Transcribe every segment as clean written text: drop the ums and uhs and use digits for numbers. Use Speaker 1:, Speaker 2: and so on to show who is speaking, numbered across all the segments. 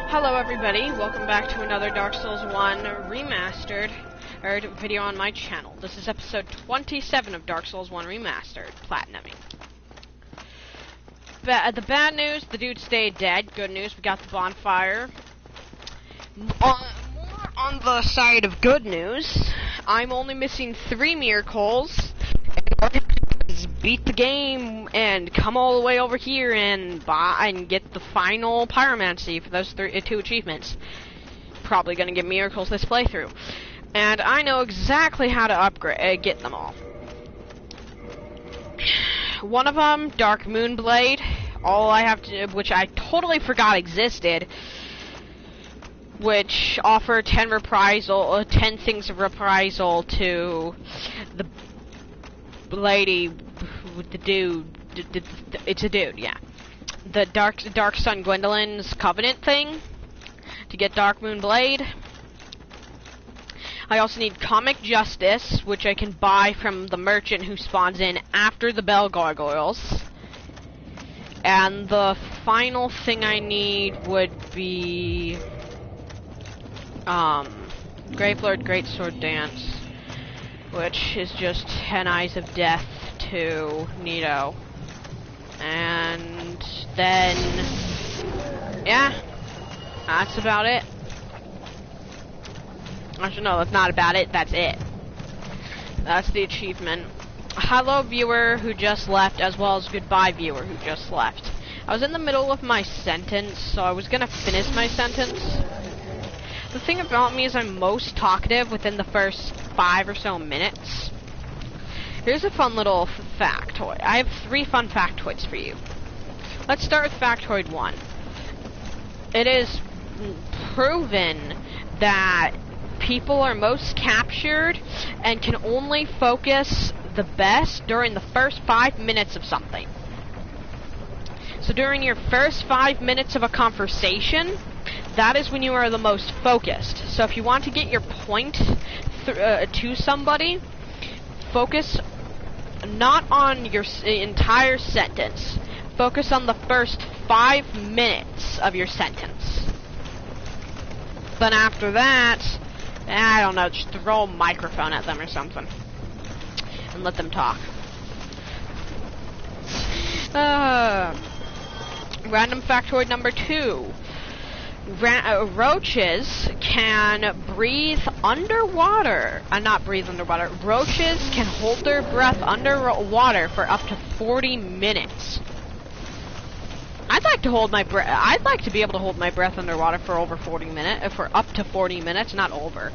Speaker 1: Hello everybody, welcome back to another Dark Souls 1 Remastered video on my channel. This is episode 27 of Dark Souls 1 Remastered, Platinuming. The bad news, the dude stayed dead. Good news, we got the bonfire. More on the side of good news, I'm only missing 3 miracles. Beat the game and come all the way over here and buy and get the final pyromancy for those 2 achievements. Probably gonna get miracles this playthrough, and I know exactly how to upgrade, get them all. One of them, Dark Moonblade. All I have to, which I totally forgot existed, which offer 10 things of reprisal to the lady with the dude. It's a dude, yeah. The Dark Sun Gwendolyn's Covenant thing to get Dark Moon Blade. I also need Comic Justice, which I can buy from the merchant who spawns in after the Bell Gargoyles. And the final thing I need would be Gravelord Greatsword Dance, which is just 10 Eyes of Death to Nito. And then, yeah, that's about it. Actually, no, that's not about it, that's it. That's the achievement. Hello, viewer who just left, as well as goodbye, viewer who just left. I was in the middle of my sentence, so I was gonna finish my sentence. The thing about me is I'm most talkative within the first 5 or so minutes. Here's a fun little factoid. I have 3 fun factoids for you. Let's start with factoid 1. It is proven that people are most captured and can only focus the best during the first 5 minutes of something. So during your first 5 minutes of a conversation, that is when you are the most focused. So if you want to get your point to somebody, focus not on your entire sentence. Focus on the first 5 minutes of your sentence. Then after that, I don't know, just throw a microphone at them or something and let them talk. Random factoid number 2. Roaches can breathe underwater. Not breathe underwater. Roaches can hold their breath underwater for up to 40 minutes. I'd like to hold my breath. I'd like to be able to hold my breath underwater for over 40 minutes. For up to 40 minutes, not over.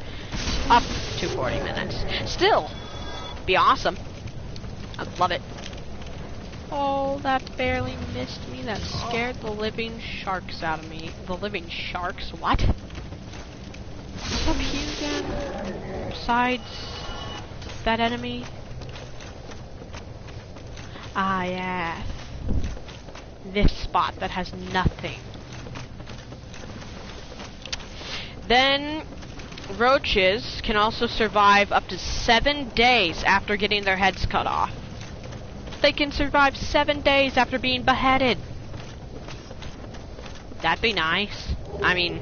Speaker 1: Up to 40 minutes. Still, be awesome. I'd love it. Oh, that barely missed me. That scared the living sharks out of me. The living sharks? What? What's up here again? Besides that enemy? Ah, yeah. This spot that has nothing. Then, roaches can also survive up to 7 days after getting their heads cut off. They can survive 7 days after being beheaded. That'd be nice. I mean,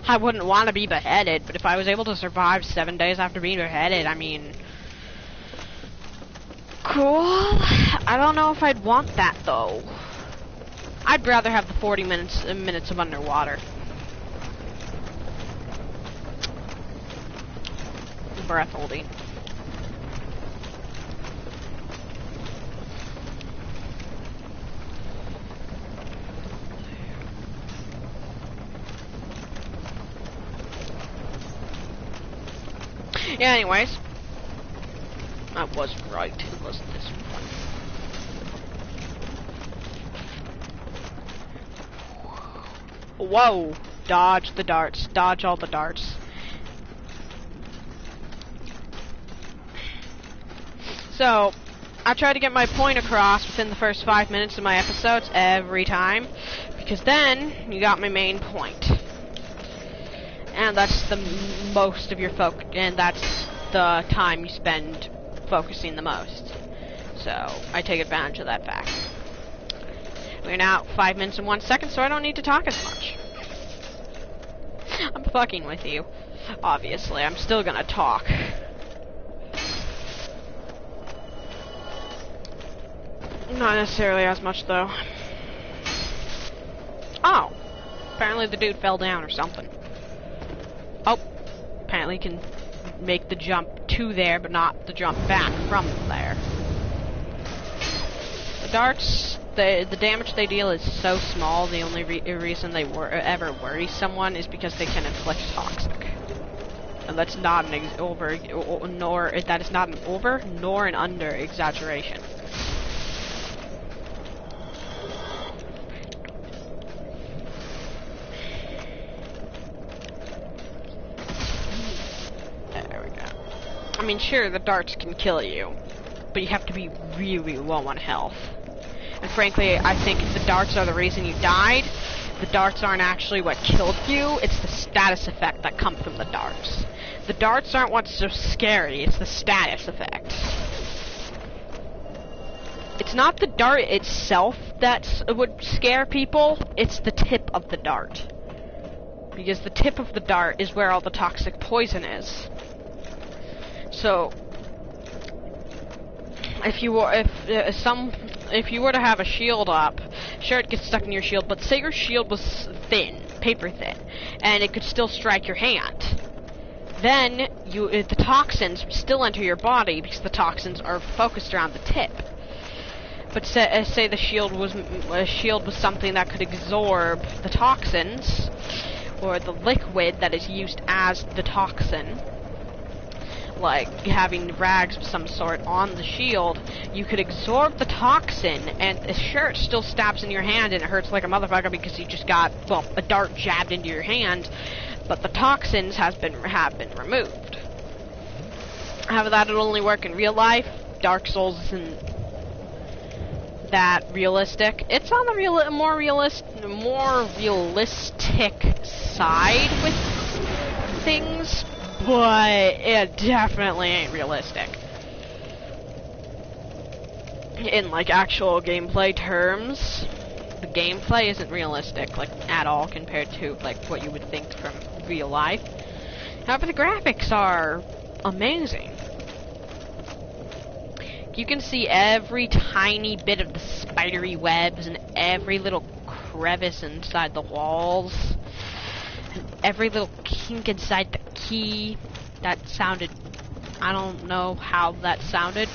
Speaker 1: I wouldn't want to be beheaded, but if I was able to survive 7 days after being beheaded, I mean, cool. I don't know if I'd want that though. I'd rather have the 40 minutes of underwater. Breath holding. Yeah, anyways. I was right. It was this one. Whoa! Dodge the darts. Dodge all the darts. So, I try to get my point across within the first 5 minutes of my episodes every time, because then you got my main point. And that's the most of your focus, and that's the time you spend focusing the most. So, I take advantage of that fact. We're now at 5 minutes and 1 second, so I don't need to talk as much. fucking with you. Obviously, I'm still gonna talk. Not necessarily as much, though. Oh! Apparently the dude fell down or something. Oh! Apparently he can make the jump to there, but not the jump back from there. The darts, the damage they deal is so small, the only reason they ever worry someone is because they can inflict toxic. And that's not an that is not an over nor an under exaggeration. There we go. I mean, sure, the darts can kill you, but you have to be really low on health. And frankly, I think the darts are the reason you died. The darts aren't actually what killed you, it's the status effect that comes from the darts. The darts aren't what's so scary, it's the status effect. It's not the dart itself that would scare people, it's the tip of the dart. Because the tip of the dart is where all the toxic poison is. So, if you were to have a shield up, sure it gets stuck in your shield, but say your shield was thin, paper thin, and it could still strike your hand. Then the toxins still enter your body because the toxins are focused around the tip. But say the shield was something that could absorb the toxins, or the liquid that is used as the toxin, like having rags of some sort on the shield, you could absorb the toxin, and sure, it still stabs in your hand and it hurts like a motherfucker because you just got, well, a dart jabbed into your hand, but the toxins have been removed. However, that'll only work in real life. Dark Souls isn't that realistic. It's on the more realistic side with things, but it definitely ain't realistic. In like actual gameplay terms, the gameplay isn't realistic, like at all, compared to like what you would think from real life. However, the graphics are amazing. You can see every tiny bit of the spidery webs and every little crevice inside the walls, and every little kink inside the key. That sounded, I don't know how that sounded.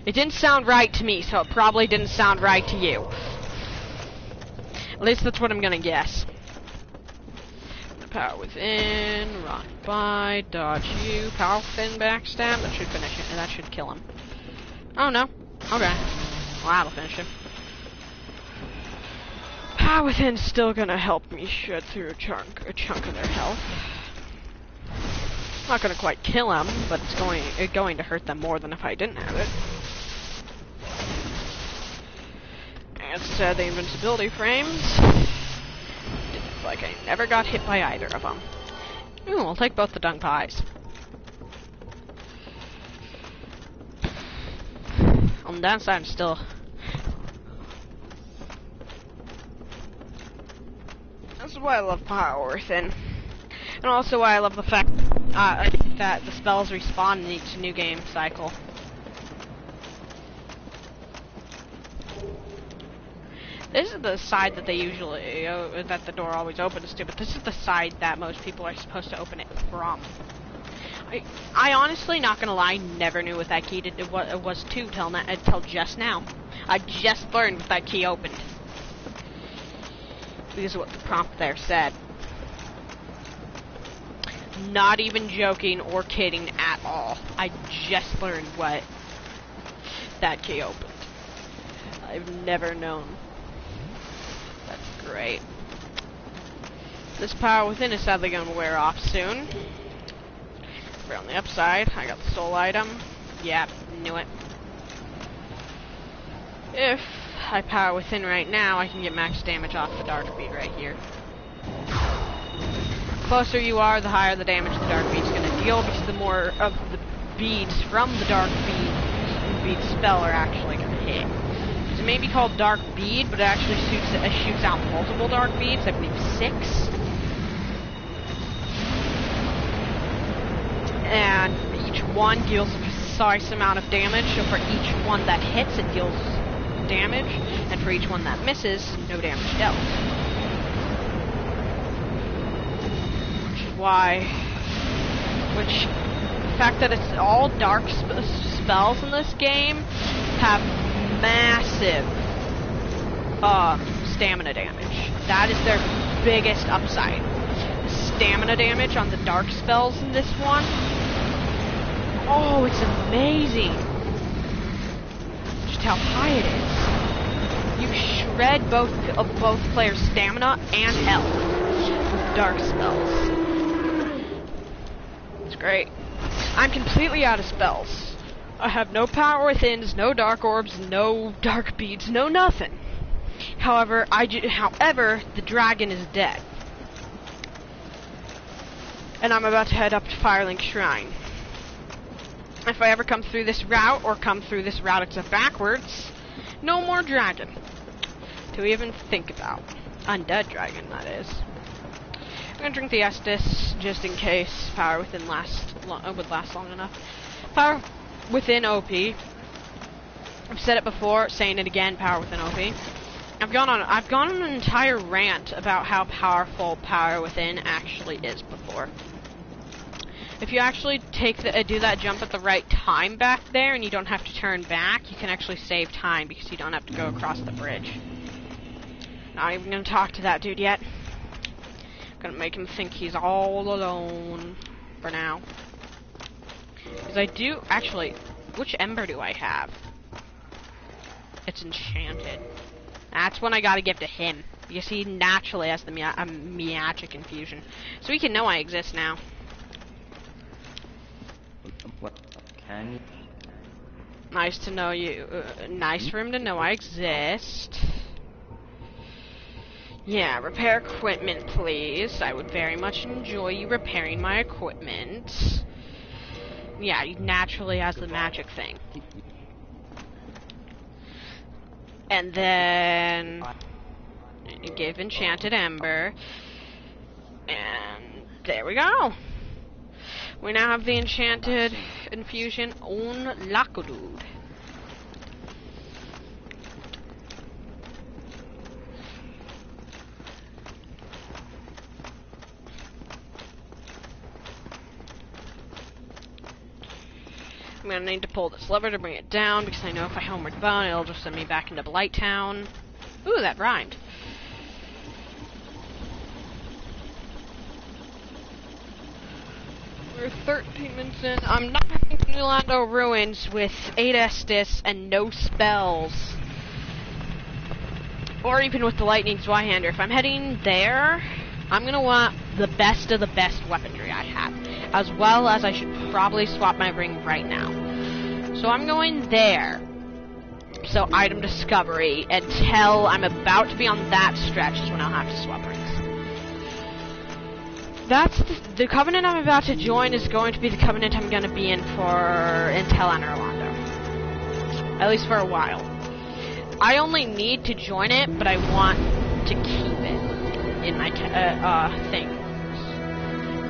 Speaker 1: It didn't sound right to me, so it probably didn't sound right to you. At least that's what I'm gonna guess. Power within, rock by, dodge you, power within, backstab. That should finish it, and that should kill him. Oh no. Okay. Well, that'll finish him. Power within's still gonna help me shed through a chunk of their health. Not gonna quite kill him, but it's going to hurt them more than if I didn't have it. And the invincibility frames. Like I never got hit by either of them. Ooh, I'll take both the dung pies. On the downside, I'm still... That's why I love power within. And also why I love the fact that the spells respawn in each new game cycle. This is the side that they usually, that the door always opens to, but this is the side that most people are supposed to open it from. I honestly, not gonna lie, never knew what that key was until just now. I just learned what that key opened. Because of what the prompt there said. Not even joking or kidding at all. I just learned what that key opened. I've never known. That's great. This power within is sadly going to wear off soon. We're on the upside. I got the soul item. Yep, knew it. If I power within right now, I can get max damage off the dark bead right here. The closer you are, the higher the damage the dark bead's going to deal, because the more of the beads from the dark bead spell are actually going to hit. It may be called dark bead, but it actually shoots out multiple dark beads, I believe 6. and each one deals a precise amount of damage, so for each one that hits, it deals damage, and for each one that misses, no damage dealt. Which is why, the fact that it's all dark spells in this game have massive stamina damage. That is their biggest upside. The stamina damage on the dark spells in this one, oh, it's amazing. Just how high it is. You shred both players' stamina and health with dark spells. It's great. I'm completely out of spells. I have no power withins, no dark orbs, no dark beads, no nothing. However, the dragon is dead. And I'm about to head up to Firelink Shrine. If I ever come through this route, or come through this route except backwards, no more dragon to even think about. Undead dragon, that is. I'm gonna drink the Estus just in case power within would last long enough. Power within OP. I've said it before, saying it again. Power within OP. I've gone on an entire rant about how powerful power within actually is before. If you actually do that jump at the right time back there, and you don't have to turn back, you can actually save time because you don't have to go across the bridge. Not even gonna talk to that dude yet. Gonna make him think he's all alone for now. Because I do actually. Which ember do I have? It's enchanted. That's one I gotta give to him. Because he naturally has the magic infusion. So he can know I exist now.
Speaker 2: What can you?
Speaker 1: Nice to know you. Nice for him to know I exist. Yeah, repair equipment, please. I would very much enjoy you repairing my equipment. Yeah, he naturally has the magic thing. And then give enchanted ember. And there we go. We now have the enchanted infusion on Lakodude. I'm gonna need to pull this lever to bring it down because I know if I homeward bound, it'll just send me back into Blight Town. Ooh, that rhymed. We're 13 minutes in. I'm not heading to Newlando Ruins with 8 Estus and no spells. Or even with the Lightning Zweihander. If I'm heading there, I'm gonna want the best of the best weaponry I have. As well as I should probably swap my ring right now. So I'm going there. So item discovery until I'm about to be on that stretch is when I'll have to swap rings. That's the covenant I'm about to join is going to be the covenant I'm going to be in for Intel and Orlando. At least for a while. I only need to join it, but I want to keep it in my thing.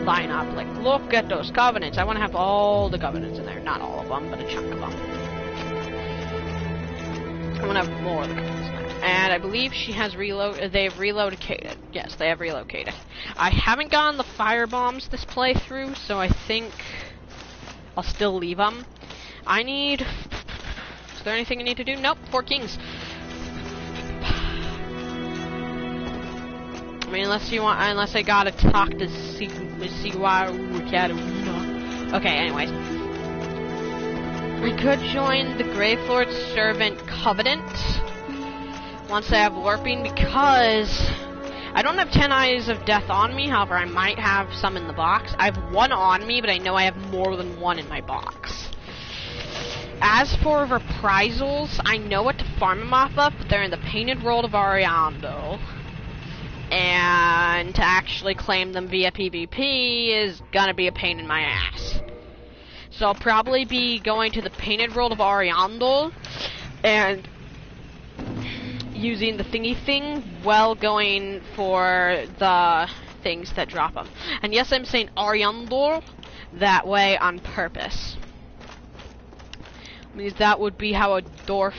Speaker 1: Line up, like, look at those covenants. I want to have all the covenants in there. Not all of them, but a chunk of them. I want to have more of the covenants in there. And I believe she has they've relocated. Yes, they have relocated. I haven't gotten the fire bombs this playthrough, so I think I'll still leave them. I need... Is there anything I need to do? Nope, 4 kings. I mean, unless I gotta talk to Siwaru Katarina. Okay, anyways. I could join the Gravelord's Servant Covenant once I have Warping, because I don't have 10 Eyes of Death on me. However, I might have some in the box. I have 1 on me, but I know I have more than 1 in my box. As for reprisals, I know what to farm them off of, but they're in the Painted World of Ariando. And to actually claim them via PvP is gonna be a pain in my ass. So I'll probably be going to the Painted World of Ariando and using the thingy thing while going for the things that drop them. And yes, I'm saying Ariando that way on purpose. I mean, that would be how a Dwarven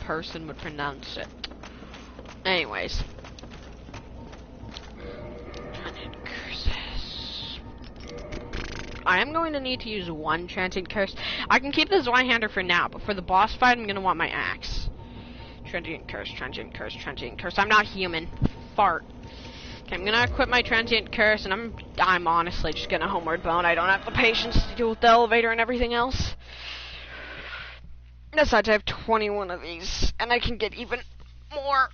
Speaker 1: person would pronounce it. Anyways. I am going to need to use one transient curse. I can keep the Zweihander for now, but for the boss fight, I'm going to want my axe. Transient curse, transient curse, transient curse. I'm not human. Fart. Okay, I'm going to equip my transient curse, and I'm honestly just going to homeward bound. I don't have the patience to deal with the elevator and everything else. Besides, I have 21 of these, and I can get even more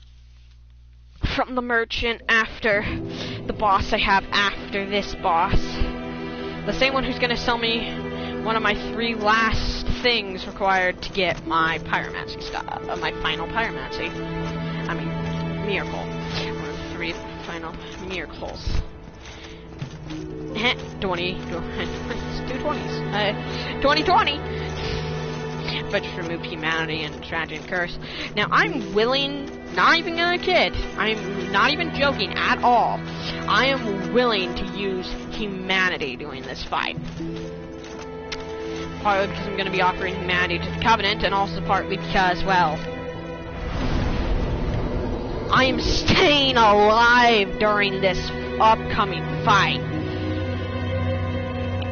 Speaker 1: from the merchant after the boss I have after this boss. The same one who's going to sell me one of my 3 last things required to get my pyromancy stuff, my final pyromancy. I mean, miracle. One of the 3 final miracles. 20. Let's do 20s. 2020! But just remove humanity and transient curse. Now, I'm willing, not even gonna kid, I'm not even joking at all. I am willing to use humanity during this fight. Partly because I'm going to be offering humanity to the Covenant, and also partly because, well, I am staying alive during this upcoming fight.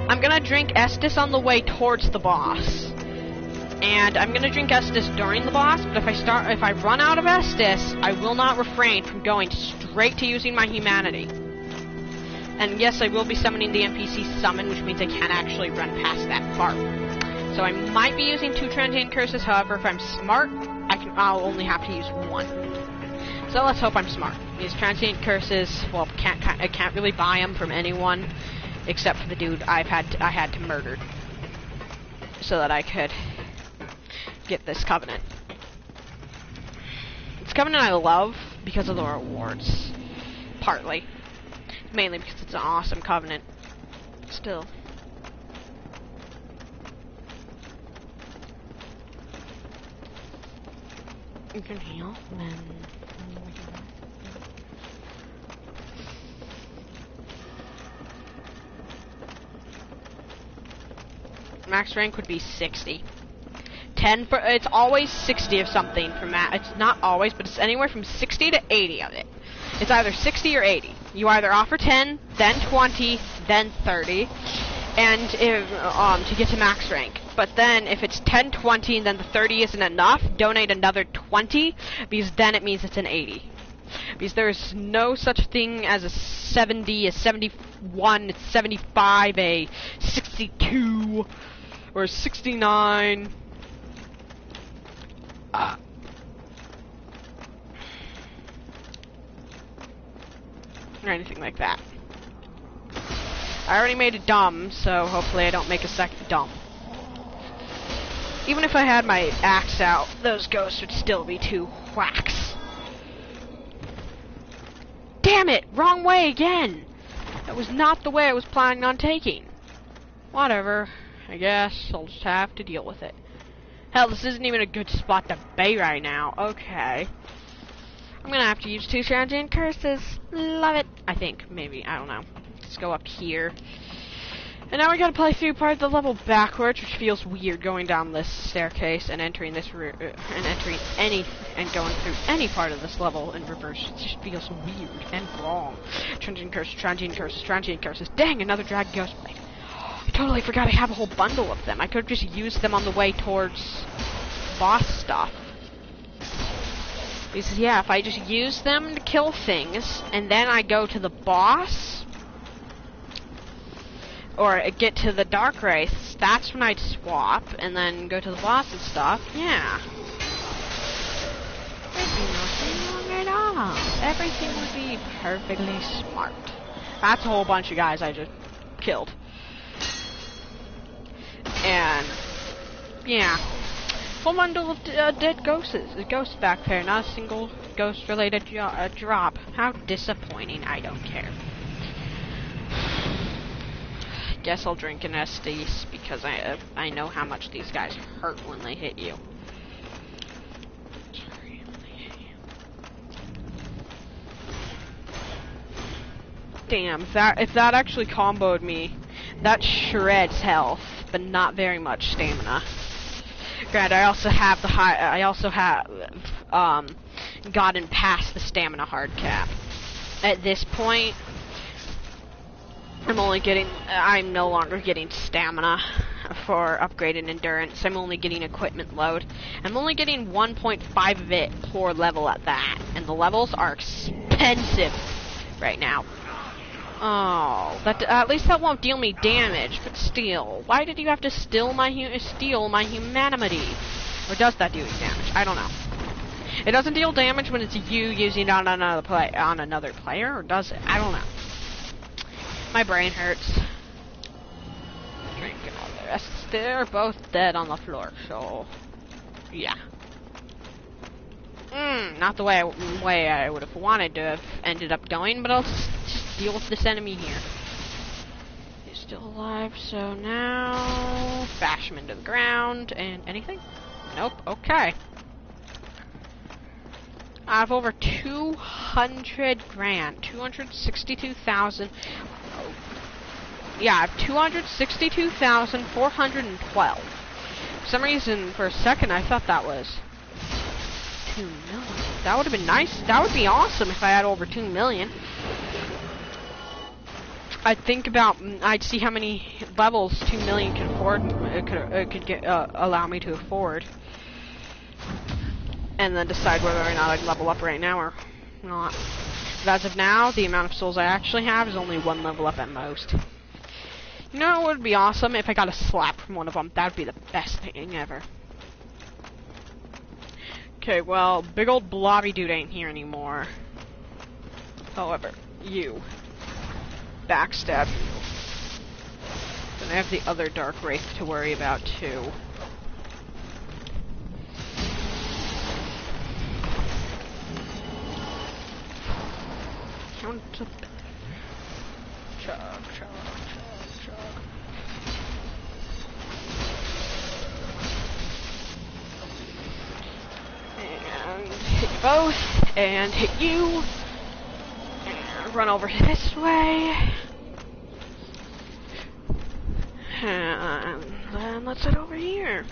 Speaker 1: I'm going to drink Estus on the way towards the boss. And I'm going to drink Estus during the boss, but if I run out of Estus, I will not refrain from going straight to using my humanity. And yes, I will be summoning the NPC summon, which means I can't actually run past that part. So I might be using 2 transient curses, however, if I'm smart, I'll only have to use 1. So let's hope I'm smart. These transient curses, well, I can't really buy them from anyone, except for the dude I had to murder, so that I could get this Covenant. This Covenant I love because of the rewards, partly. Mainly because it's an awesome Covenant. Still. You can heal, then... Max rank would be 60. 10 for... It's always 60 of something for max. It's not always, but it's anywhere from 60 to 80 of it. It's either 60 or 80. You either offer 10, then 20, then 30, and if, to get to max rank. But then, if it's 10, 20, and then the 30 isn't enough, donate another 20, because then it means it's an 80. Because there's no such thing as a 70, a 71, a 75, a 62, or a 69. Or anything like that. I already made a dumb, so hopefully I don't make a second dumb. Even if I had my axe out, those ghosts would still be 2 whacks. Damn it! Wrong way again! That was not the way I was planning on taking. Whatever. I guess I'll just have to deal with it. Hell, this isn't even a good spot to be right now. Okay. I'm gonna have to use 2 transient curses. Love it. I think, maybe, I don't know. Let's go up here. And now we gotta play through part of the level backwards, which feels weird going down this staircase and entering this and going through any part of this level in reverse. It just feels weird and wrong. Transient curses, transient curses, transient curses. Dang, another drag ghost blade. I totally forgot I have a whole bundle of them. I could have just used them on the way towards boss stuff. Because, yeah, if I just use them to kill things, and then I go to the boss, or get to the Dark Wraiths, that's when I'd swap, and then go to the boss and stuff. Yeah. There'd be nothing wrong at all. Everything would be perfectly smart. That's a whole bunch of guys I just killed. And, yeah. Full bundle of dead ghosts. Ghost back there, not a single ghost-related drop. How disappointing. I don't care. Guess I'll drink an Estus because I know how much these guys hurt when they hit you. Damn, if that actually comboed me That shreds health, but not very much stamina. Granted, I also have gotten past the stamina hard cap. At this point, I'm no longer getting stamina for upgraded endurance. I'm only getting equipment load. I'm only getting 1.5 of it per level at that, and the levels are expensive right now. Oh, at least that won't deal me damage, but still, why did you have to steal my humanity? Or does that do damage? I don't know. It doesn't deal damage when it's you using it on another player, or does it? I don't know. My brain hurts. Drinking all the rest. They're both dead on the floor, so yeah. Not the way I would have wanted to have ended up going, but I'll just deal with this enemy here. He's still alive, so now bash him into the ground, and anything? Nope, okay. I have over 200 grand, 262,000. Yeah, I have 262,412. For some reason, for a second, I thought that was 2 million. That would have been nice. That would be awesome if I had over 2 million. I'd see how many levels 2 million could afford, allow me to afford, and then decide whether or not I'd level up right now or not. But as of now, the amount of souls I actually have is only 1 level up at most. You know, it would be awesome if I got a slap from one of them. That would be the best thing ever. Okay, well, big old blobby dude ain't here anymore. However, you. Backstab you. Then I have the other Dark Wraith to worry about, too. Count to... Chug, chug, chug, chug. And hit you both, and hit you. And run over this way. And then let's head over here.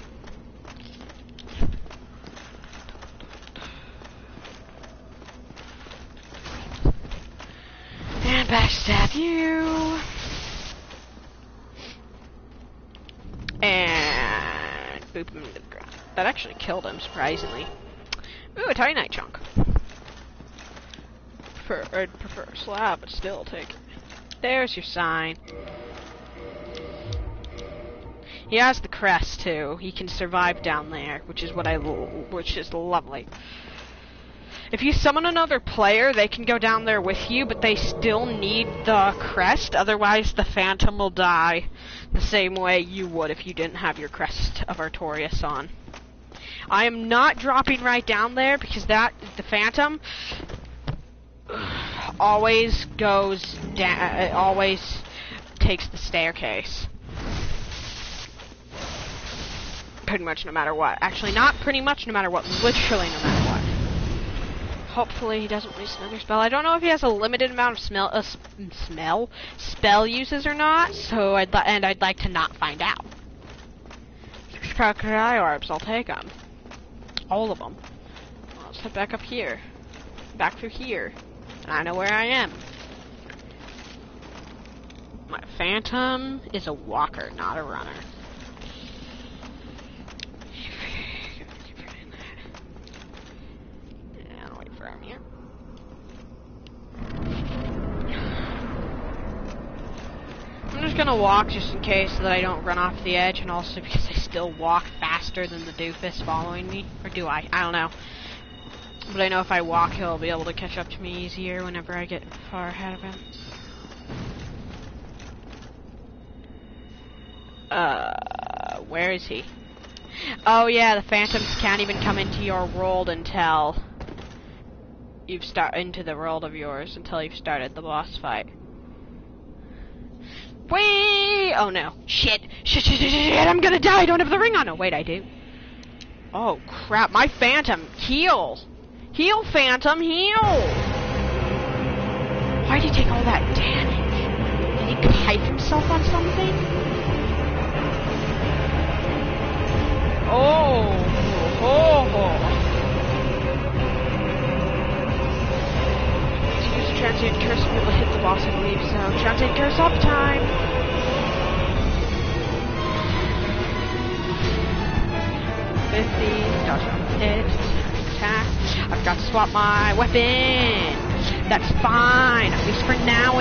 Speaker 1: And backstab you. And boop him into the ground. That actually killed him, surprisingly. Ooh, a Titanite chunk. I'd prefer a slab, but still take it. There's your sign. He has the crest too. He can survive down there, which is lovely. If you summon another player, they can go down there with you, but they still need the crest. Otherwise, the Phantom will die the same way you would if you didn't have your Crest of Artorias on. I am not dropping right down there because the Phantom always goes down. It always takes the staircase. Pretty much no matter what. Actually, not pretty much no matter what. Literally no matter what. Hopefully he doesn't waste another spell. I don't know if he has a limited amount of spell uses or not. So I'd like to not find out. 6 crocodile orbs. I'll take them. All of them. Well, let's head back up here. Back through here. And I know where I am. My Phantom is a walker, not a runner. And I'll wait for him here. I'm just gonna walk just in case so that I don't run off the edge, and also because I still walk faster than the doofus following me. Or do I? I don't know. But I know if I walk, he'll be able to catch up to me easier whenever I get far ahead of him. Where is he? Oh yeah, the Phantoms can't even come into your world until you've into the world of yours until you've started the boss fight. Whee! Oh no. Shit! Shit! I'm gonna die! I don't have the ring on! Oh wait, I do. Oh crap, my Phantom! Heal! Heal, Phantom! Heal! Why'd he take all that damage? Did he kite himself on something? Oh, to use transient curse, we will hit the boss, I believe. So transient curse up time. Dodge on it, attack. I've got to swap my weapon. That's fine, at least for now.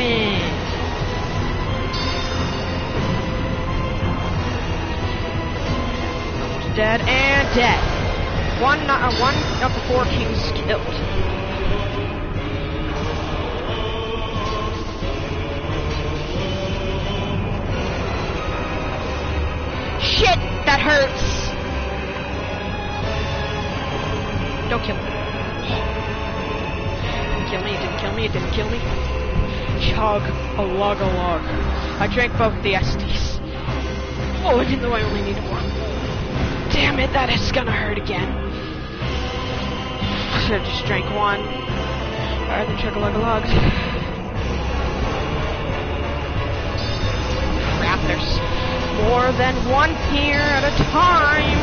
Speaker 1: Dead and dead. One of the 4 kings killed. Shit, that hurts. Don't kill me. Didn't kill me, it didn't kill me. Chug a log a log. I drank both the Estes. Oh, I didn't know I only needed one. Damn it, that is gonna hurt again. Should've just drank one. Rather than chug a log a log. Crap, there's more than one here at a time.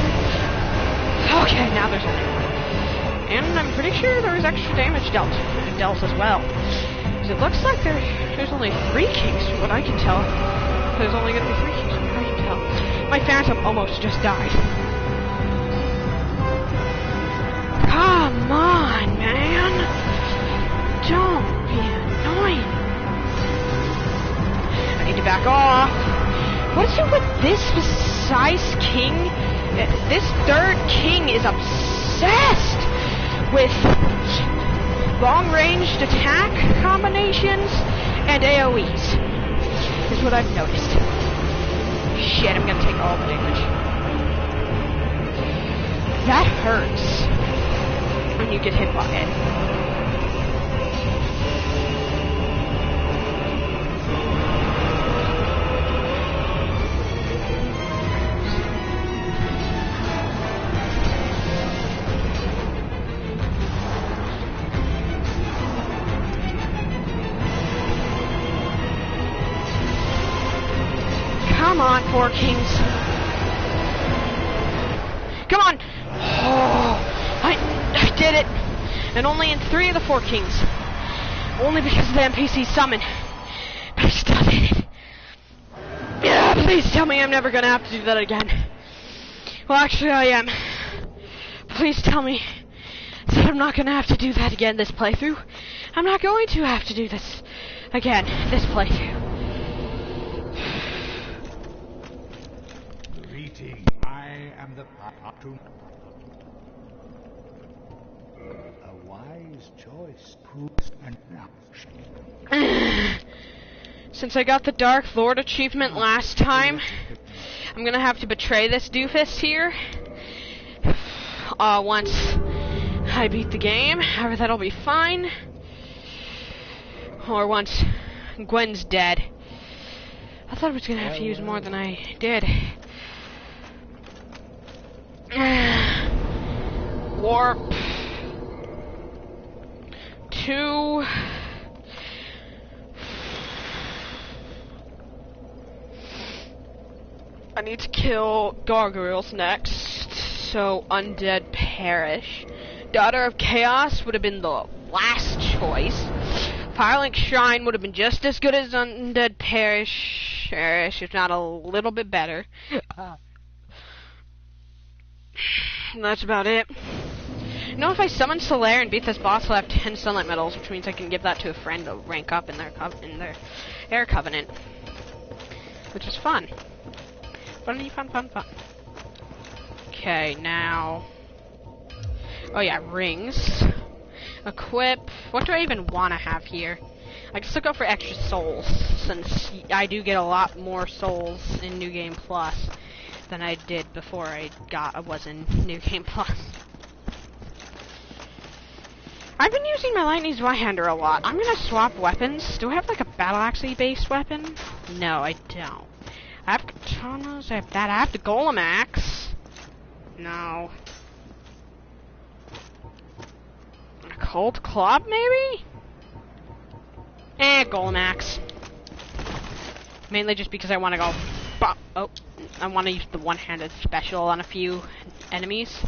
Speaker 1: Okay, now there's only one. And I'm pretty sure there was extra damage dealt as well. Because it looks like there's only 3 kings from what I can tell. There's only going to be 3 kings from what I can tell. My phantom almost just died. Come on, man! Don't be annoying. I need to back off. What is it with this precise king? This 3rd king is obsessed with long-ranged attack combinations and AoEs, is what I've noticed. Shit, I'm gonna take all the damage. That hurts when you get hit by it. Come on, 4 kings. Come on! Oh, I did it! And only in 3 of the 4 kings. Only because of the NPC summon. But I still did it. Yeah, please tell me I'm never gonna have to do that again. Well, actually I am. Please tell me that I'm not gonna have to do that again this playthrough. I'm not going to have to do this again this playthrough.
Speaker 3: I am the a wise choice proves and
Speaker 1: Since I got the Dark Lord achievement last time, I'm gonna have to betray this doofus here. Once I beat the game, however that'll be fine. Or once Gwen's dead. I thought I was gonna have to use more than I did. Warp 2. I need to kill gargoyles next, so undead perish. Daughter of Chaos would have been the last choice. Firelink Shrine would have been just as good as undead perish, if not a little bit better. And that's about it. You know, if I summon Solaire and beat this boss, I'll have 10 Sunlight Medals, which means I can give that to a friend to rank up in their Air Covenant, which is fun. Fun. Okay, now. Oh yeah, rings. Equip. What do I even want to have here? I guess I'll go for extra souls, since I do get a lot more souls in New Game Plus than I did before I was in New Game Plus. I've been using my Lightning Zweihander a lot. I'm gonna swap weapons. Do I have like a battle axe based weapon? No, I don't. I have katanas, I have that. I have the golem axe. No. A cold club, maybe? Golem axe. Mainly just because I want to go... Oh, I want to use the one-handed special on a few enemies.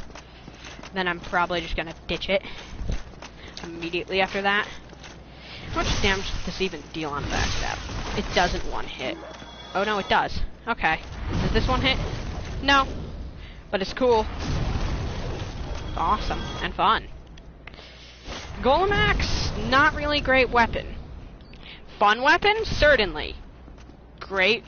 Speaker 1: Then I'm probably just going to ditch it immediately after that. How much damage does this even deal on backstab? It doesn't one hit. Oh no, it does. Okay. Does this one hit? No. But it's cool. It's awesome and fun. Golem Axe, not really great weapon. Fun weapon? Certainly. Great,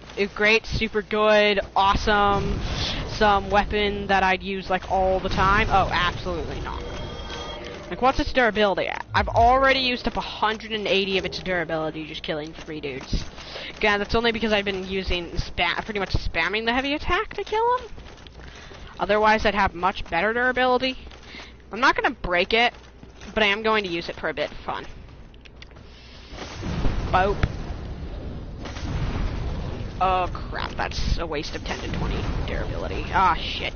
Speaker 1: super good, awesome, some weapon that I'd use like all the time? Oh, absolutely not. Like, what's its durability at? I've already used up 180 of its durability just killing 3 dudes. Again, that's only because I've been using pretty much spamming the heavy attack to kill them. Otherwise, I'd have much better durability. I'm not gonna break it, but I am going to use it for a bit of fun. Boop. Oh crap, that's a waste of 10 to 20 durability. Ah, shit.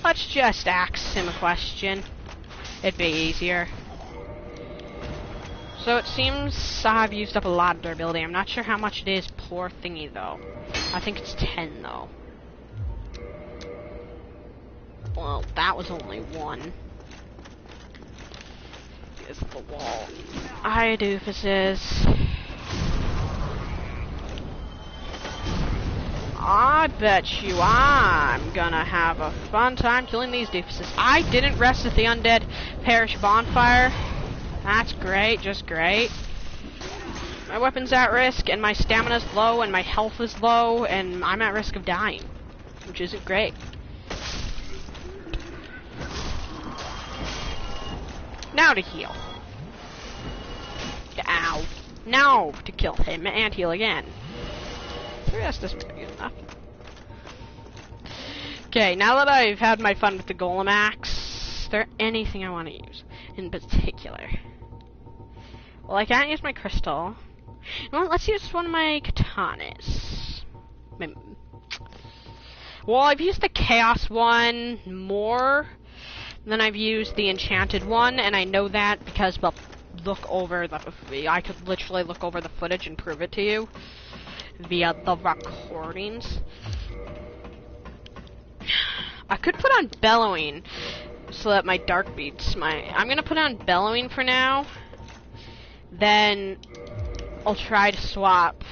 Speaker 1: Let's just ask him a question. It'd be easier. So it seems I've used up a lot of durability. I'm not sure how much it is per thingy though. I think it's 10 though. Well, that was only 1. Here's the wall. Hi, doofuses. I bet you I'm gonna have a fun time killing these doofuses. I didn't rest at the Undead Parish bonfire. That's great, just great. My weapon's at risk, and my stamina's low, and my health is low, and I'm at risk of dying, which isn't great. Now to heal. Ow. Now to kill him and heal again. The rest is pretty good enough. Okay, now that I've had my fun with the Golem Axe, is there anything I want to use in particular? Well, I can't use my crystal. You know what, let's use one of my katanas. Well, I've used the Chaos one more than I've used the Enchanted one, and I know that because, well, I could literally look over the footage and prove it to you via the recordings. I could put on Bellowing so that my dark beats I'm gonna put on Bellowing for now. Then I'll try to swap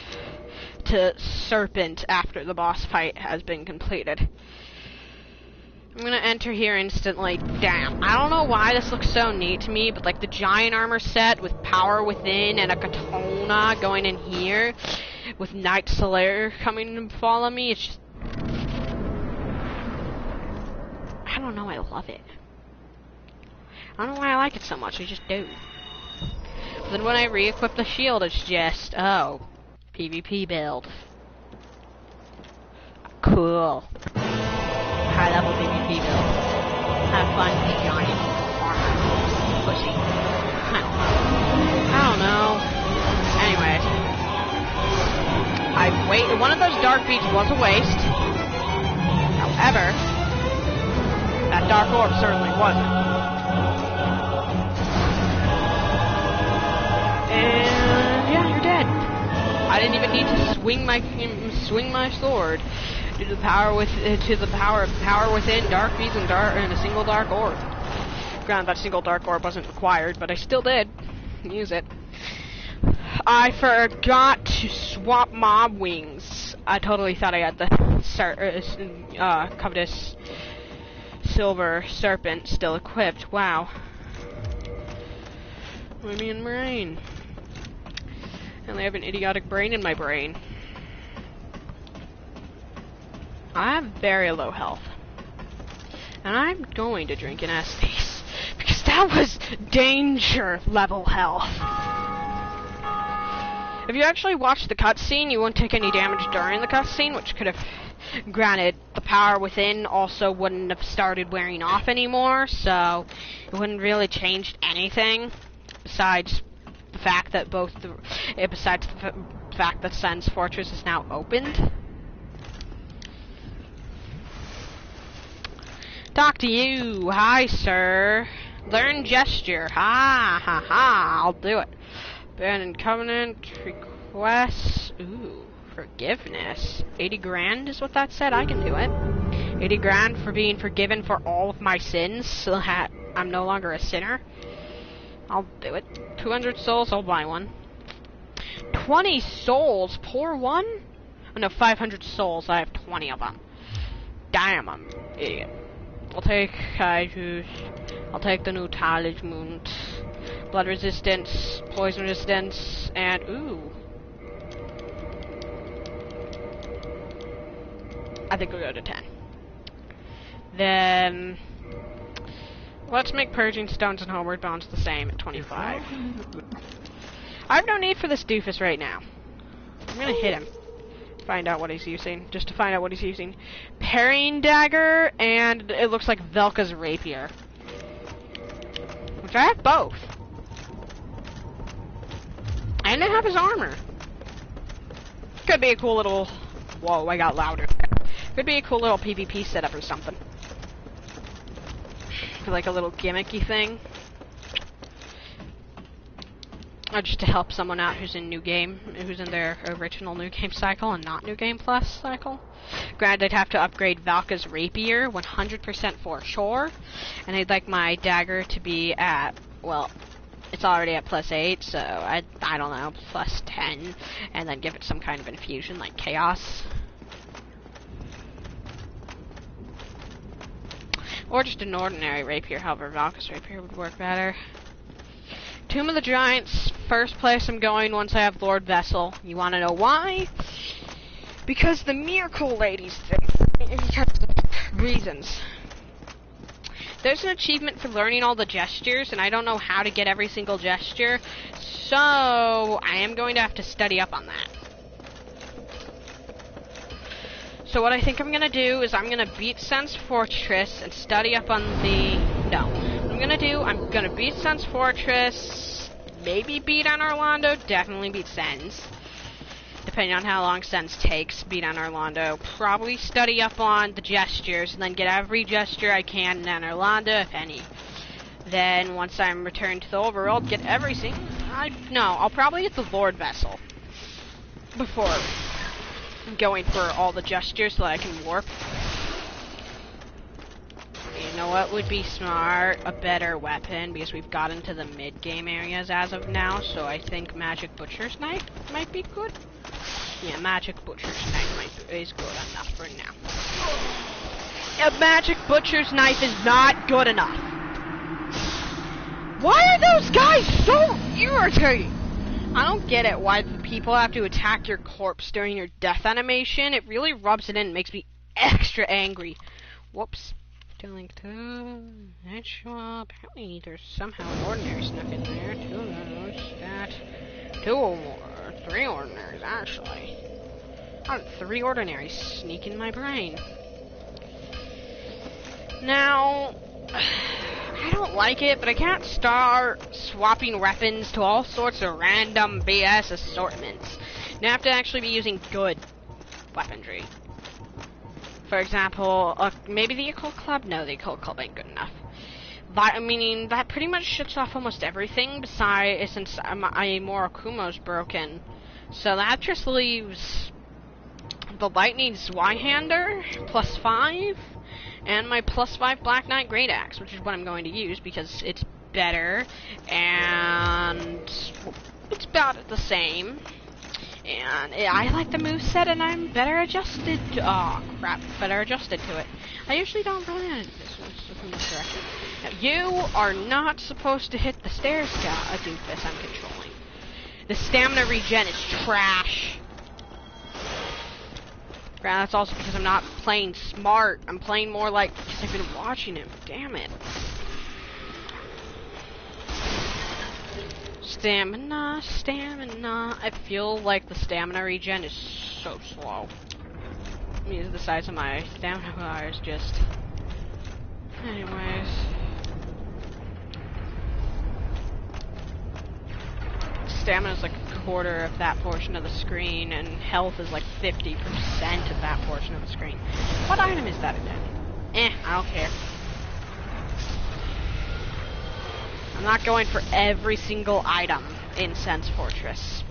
Speaker 1: to Serpent after the boss fight has been completed. I'm gonna enter here instantly. Damn, I don't know why this looks so neat to me, but like the giant armor set with power within and a katana going in here with Night Slayer coming and follow me, it's just... I don't know, I love it. I don't know why I like it so much, I just do. But then when I re-equip the shield, it's just, oh, PvP build. Cool. High level PvP build. Have fun, giant armor. Pussy. I don't know. Anyways. One of those dark beats was a waste. However, that dark orb certainly wasn't. And yeah, you're dead. I didn't even need to swing my sword due to the power within dark beats and a single dark orb. Granted, that single dark orb wasn't required, but I still did use it. I forgot to swap mob wings. I totally thought I had the covetous silver serpent still equipped. Wow. What do you mean brain? I only have an idiotic brain in my brain. I have very low health. And I'm going to drink an Estes. Because that was danger level health. If you actually watched the cutscene, you wouldn't take any damage during the cutscene, which could have... Granted, the power within also wouldn't have started wearing off anymore, so it wouldn't really change anything. Besides the fact that Sen's Fortress is now opened. Talk to you. Hi, sir. Learn gesture. Ha ha ha. I'll do it. Abandoned Covenant requests. Ooh. Forgiveness? 80 grand is what that said. I can do it. 80 grand for being forgiven for all of my sins, so that I'm no longer a sinner. I'll do it. 200 souls, I'll buy one. 20 souls, pour one? Oh, no, 500 souls, I have 20 of them. Damn, I'm an idiot. I'll take Kaijus. I'll take the new talisman. Blood resistance, poison resistance, and ooh. I think we'll go to 10. Then let's make purging stones and homeward bones the same at 25. I have no need for this doofus right now. I'm gonna hit him. Find out what he's using. Just to find out what he's using. Parrying dagger, and it looks like Velka's rapier. Which I have both. And I have his armor. Could be a cool little... Whoa, I got louder. Could be a cool little PvP setup or something. Like a little gimmicky thing. Or just to help someone out who's in new game, who's in their original new game cycle and not new game plus cycle. Granted, I'd have to upgrade Valka's rapier 100% for sure, and I'd like my dagger to be at, well, it's already at +8, so I don't know, +10, and then give it some kind of infusion like chaos. Or just an ordinary rapier, however, Valka's rapier would work better. Tomb of the Giants, first place I'm going once I have Lord Vessel. You wanna know why? Because the Miracle Ladies thing. Reasons. There's an achievement for learning all the gestures, and I don't know how to get every single gesture, so I am going to have to study up on that. So what I think I'm gonna do is I'm gonna beat Sen's Fortress and study up on the... No. I'm gonna beat Sen's Fortress, maybe beat on Orlando, definitely beat Sen's. Depending on how long Sen's takes, beat on Orlando. Probably study up on the gestures, and then get every gesture I can in Orlando, if any. Then, once I'm returned to the overworld, get everything. I'll probably get the Lord Vessel before going for all the gestures so that I can warp. You know what would be smart? A better weapon, because we've got into the mid-game areas as of now, so I think Magic Butcher's Knife might be good. Yeah, Magic Butcher's Knife is good enough for now. A Magic Butcher's Knife is not good enough. Why are those guys so irritating? I don't get it, why the people have to attack your corpse during your death animation. It really rubs it in and makes me extra angry. Whoops. Link to apparently there's somehow an ordinary snuck in there. 2 of those, that, 2 or more, 3 ordinaries actually. How did 3 ordinaries sneak in my brain? Now, I don't like it, but I can't start swapping weapons to all sorts of random BS assortments. Now I have to actually be using good weaponry. For example, maybe the Occult Club? No, the Occult Club ain't good enough. Meaning, that pretty much shuts off almost everything, besides, since my Morokumo's broken. So that just leaves the Lightning Zweihander, +5, and my +5 Black Knight Great Axe, which is what I'm going to use, because it's better, and it's about the same. And I like the moveset, and I'm better adjusted. Better adjusted to it. I usually don't run into this one in this direction. Now, you are not supposed to hit the stairs, doofus I'm controlling. The stamina regen is trash. That's also because I'm not playing smart. I'm playing more like because I've been watching him. Damn it. Stamina. I feel like the stamina regen is so slow. I mean, the size of my stamina bar is just... Anyways. Stamina is like a quarter of that portion of the screen, and health is like 50% of that portion of the screen. What item is that again? I don't care. I'm not going for every single item in Sen's Fortress.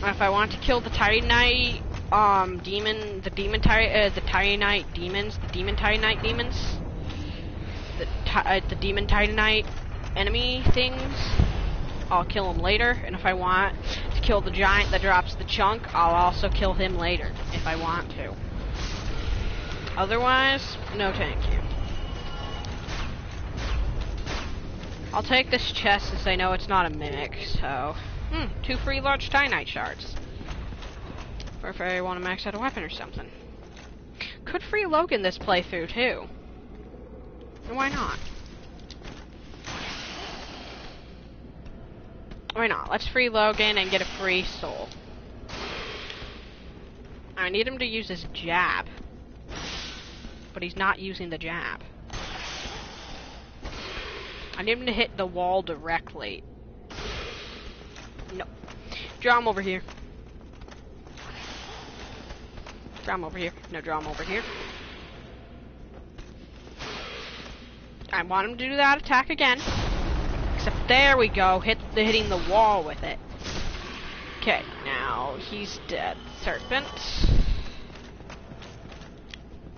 Speaker 1: If I want to kill the Titanite, the demon Titanite demons, the demon Titanite demons, the demon Titanite enemy things, I'll kill him later. And if I want to kill the giant that drops the chunk, I'll also kill him later, if I want to. Otherwise, no thank you. I'll take this chest since I know it's not a mimic, so... 2 free large Titanite shards. Or if I want to max out a weapon or something. Could free Logan this playthrough, too. And why not? Why not? Let's free Logan and get a free soul. I need him to use his jab. But he's not using the jab. I need him to hit the wall directly. No. Draw him over here. Draw him over here. No, draw him over here. I want him to do that attack again. Except there we go. Hitting the wall with it. Okay, now he's dead. Serpent.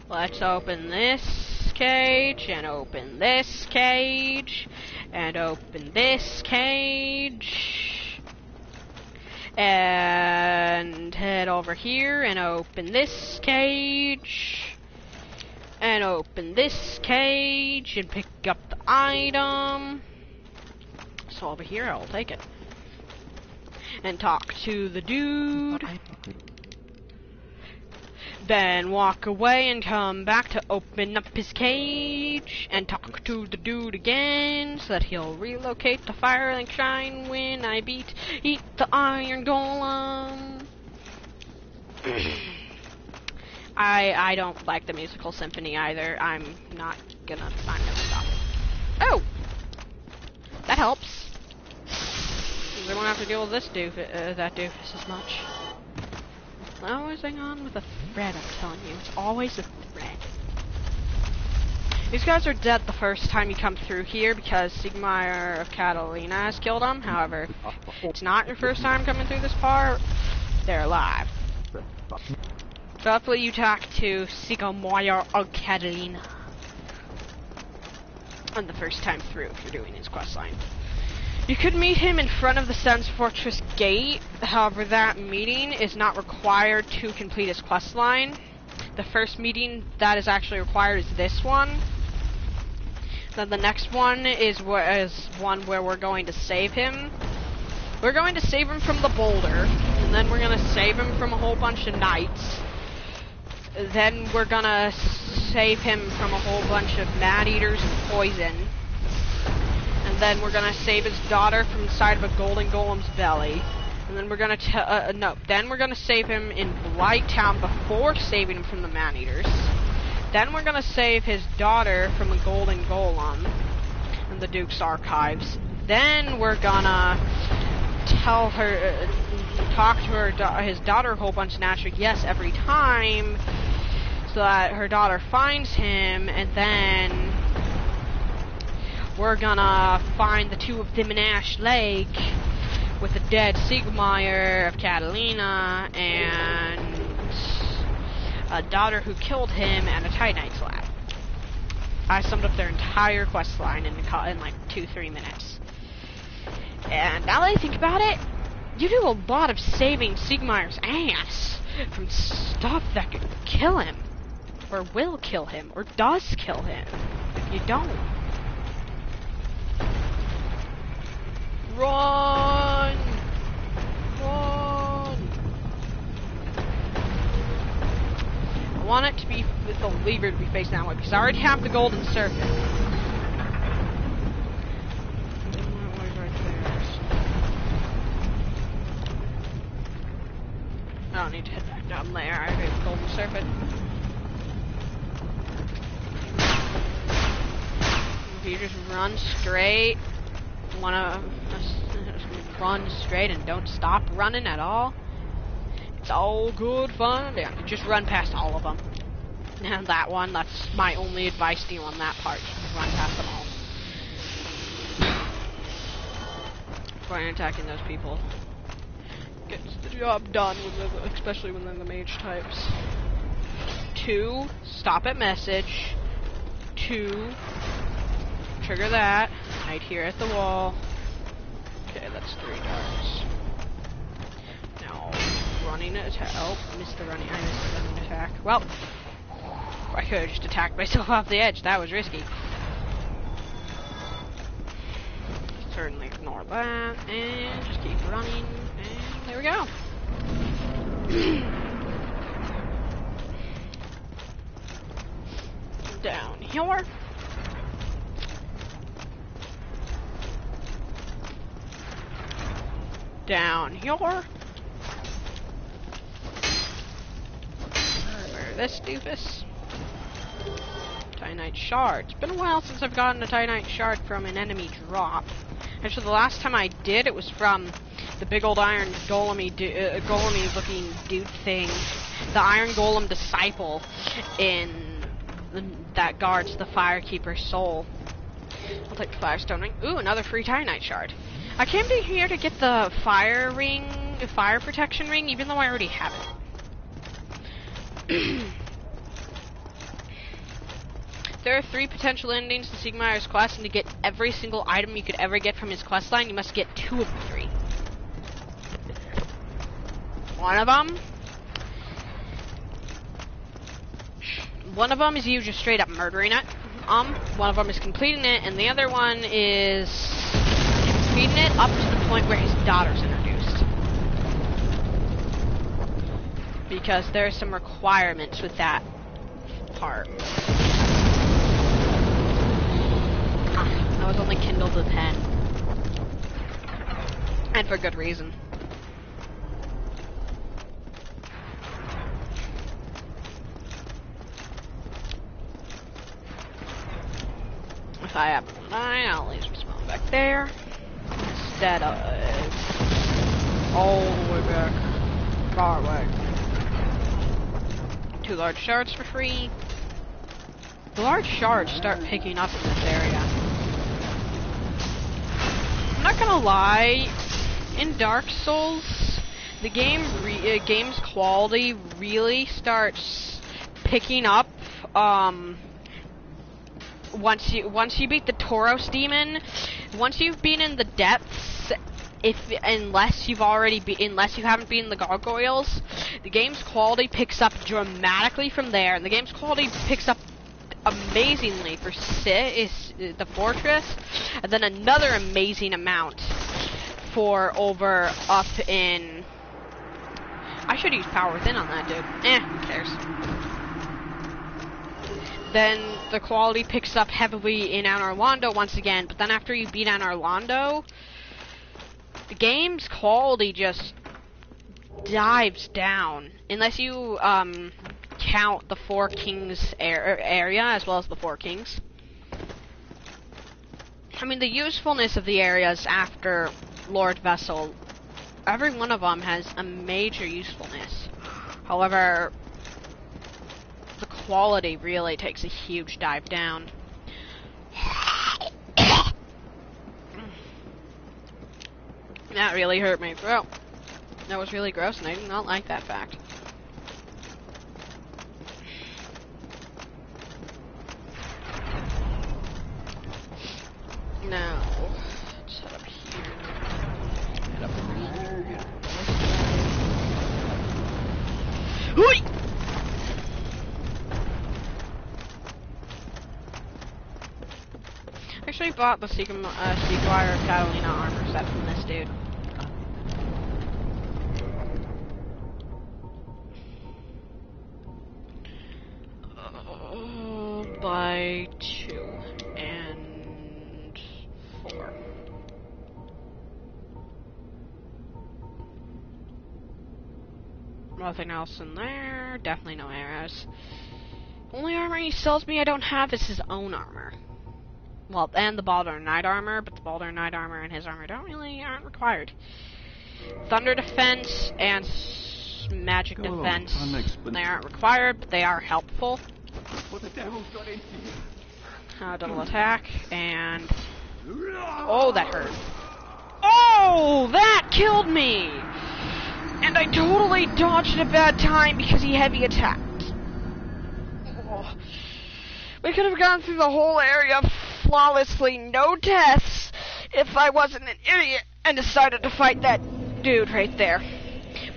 Speaker 1: Let's open this cage, and open this cage, and open this cage, and head over here and open this cage, and open this cage, and pick up the item. So over here, I'll take it. And talk to the dude. Then walk away and come back to open up his cage and talk to the dude again so that he'll relocate the Firelink Shrine when I eat the Iron Golem. I don't like the musical symphony either. I'm gonna stop. Oh! That helps. We won't have to deal with this that doofus as much. Always hang on with a thread, I'm telling you. It's always a thread. These guys are dead the first time you come through here because Siegmeyer of Catalina has killed them. However, if it's not your first time coming through this part, they're alive. So hopefully you talk to Siegmeyer of Catalina on the first time through if you're doing his questline. You could meet him in front of the Sun's Fortress gate, however that meeting is not required to complete his questline. The first meeting that is actually required is this one. Then the next one is one where we're going to save him. We're going to save him from the boulder, and then we're going to save him from a whole bunch of knights. Then we're going to save him from a whole bunch of man-eaters and poison. And then we're gonna save his daughter from inside of a golden golem's belly. And then we're gonna then we're gonna save him in Blighttown before saving him from the man-eaters. Then we're gonna save his daughter from a golden golem in the Duke's archives. Then we're gonna talk to his daughter a whole bunch of natural yes every time, so that her daughter finds him, and then we're gonna find the two of them in Ash Lake with the dead Siegmeyer of Catalina and a daughter who killed him and a Titanite slab. I summed up their entire quest line in like 2-3 minutes. And now that I think about it, you do a lot of saving Siegmeyer's ass from stuff that could kill him, or will kill him, or does kill him if you don't. Run! Run! I want it to be with the lever to be facing that way because I already have the golden serpent. I don't need to head back down there. I already have the golden serpent. If you just run straight, run straight and don't stop running at all, it's all good fun. Yeah, just run past all of them. And that one, that's my only advice to you on that part. Just run past them all. Before attacking those people. Gets the job done, especially when they're the mage types. 2, stop at message. 2, trigger that. Right here at the wall. Okay, that's 3 darts. Now, running attack. Oh, I missed the running attack. Well, I could have just attacked myself off the edge. That was risky. Certainly ignore that, and just keep running, and there we go. Down here. Down here. Murder this doofus. Titanite shard. It's been a while since I've gotten a Titanite shard from an enemy drop. Actually, the last time I did, it was from the big old iron golemy looking dude thing. The iron golem disciple that guards the firekeeper's soul. I'll take the firestone ring. Ooh, another free Titanite shard. I came to here to get the fire protection ring, even though I already have it. There are 3 potential endings to Siegmeyer's quest, and to get every single item you could ever get from his quest line, you must get 2 of the 3. One of them is you just straight up murdering it. One of them is completing it, and the other one is completing it up to the point where his daughter's introduced. Because there are some requirements with that part. I was only kindled with 10. And for good reason. If I happen to die, I'll leave some smoke back there. Instead of all the way back. Far away. 2 large shards for free. The large shards start picking up in this area. I'm not gonna lie, in Dark Souls, the game's quality really starts picking up once you beat the Tauros demon. Once you've been in the depths, unless you haven't been in the gargoyles, the game's quality picks up dramatically from there, and the game's quality picks up amazingly for the fortress, and then another amazing amount for up in. I should use power within on that dude. Who cares? Then the quality picks up heavily in Anor Londo once again, but then after you beat Anor Londo, the game's quality just dives down, unless you count the 4 Kings area as well as the 4 Kings. I mean, the usefulness of the areas after Lord Vessel, every one of them has a major usefulness. However, the quality really takes a huge dive down. That really hurt my throat. That was really gross, and I did not like that fact. Now, let's head up here. Head up here. Hoi! Actually bought the Sequire Catalina armor set from this dude. By 2 and 4. Nothing else in there. Definitely no arrows. Only armor he sells me I don't have is his own armor. Well, and the Baldur Knight armor, but the Baldur Knight armor and his armor aren't required. Thunder defense and magic defense, they aren't required, but they are helpful.
Speaker 2: What the devil's got into you?
Speaker 1: Double attack, and... Oh, that hurt. Oh, that killed me! And I totally dodged at a bad time because he heavy attacked. Oh. We could have gone through the whole area flawlessly, no deaths, if I wasn't an idiot and decided to fight that dude right there.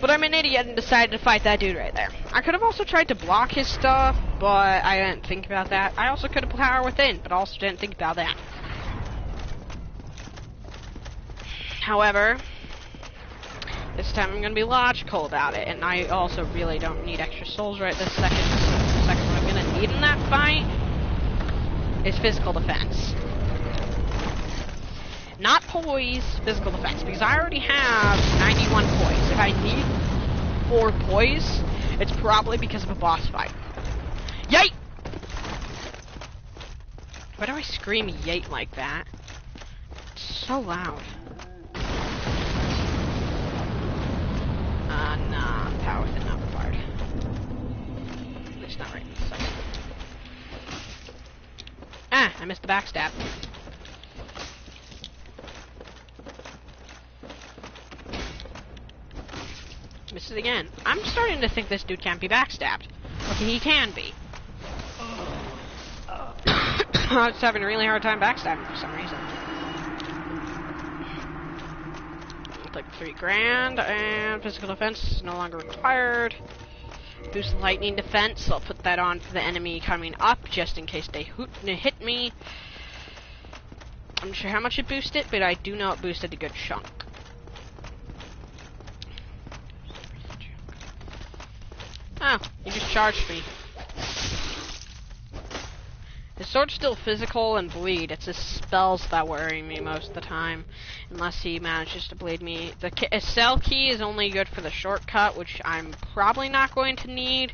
Speaker 1: But I'm an idiot and decided to fight that dude right there. I could have also tried to block his stuff, but I didn't think about that. I also could have power within, but also didn't think about that. However, this time I'm going to be logical about it, and I also really don't need extra souls right this second. The second what I'm going to need in that fight is physical defense. Not poise, physical defense, because I already have 91 poise. If I need 4 poise, it's probably because of a boss fight. Yate! Why do I scream yate like that? It's so loud. Nah, power within not required. At least not right this second. Ah, I missed the backstab. Missed it again. I'm starting to think this dude can't be backstabbed. Okay, he can be. I was having a really hard time backstabbing for some reason. Like 3 grand, and physical defense is no longer required. Boost lightning defense, so I'll put that on for the enemy coming up, just in case they hit me. I'm not sure how much it boosted, but I do know it boosted a good chunk. Oh, he just charged me. His sword's still physical and bleed. It's his spells that worry me most of the time. Unless he manages to bleed me. The cell key is only good for the shortcut, which I'm probably not going to need.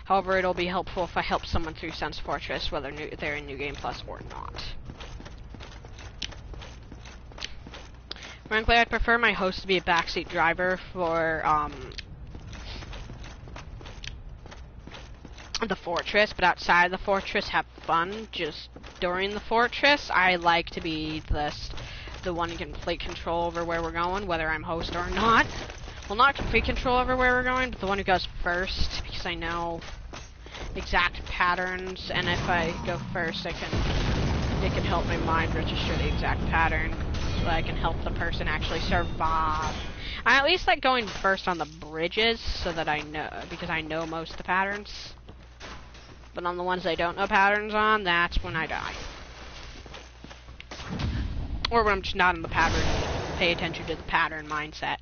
Speaker 1: However, it'll be helpful if I help someone through Sense Fortress, whether they're in New Game Plus or not. Frankly, I'd prefer my host to be a backseat driver for, the fortress, but outside of the fortress, have fun. Just during the fortress, I like to be the one who can complete control over where we're going, whether I'm host or not. Well, not complete control over where we're going, but the one who goes first, because I know exact patterns, and if I go first, it can help my mind register the exact pattern, so I can help the person actually survive. I at least like going first on the bridges, so that I know, because I know most of the patterns. But on the ones I don't know patterns on, that's when I die. Or when I'm just not in the pattern, pay attention to the pattern mindset.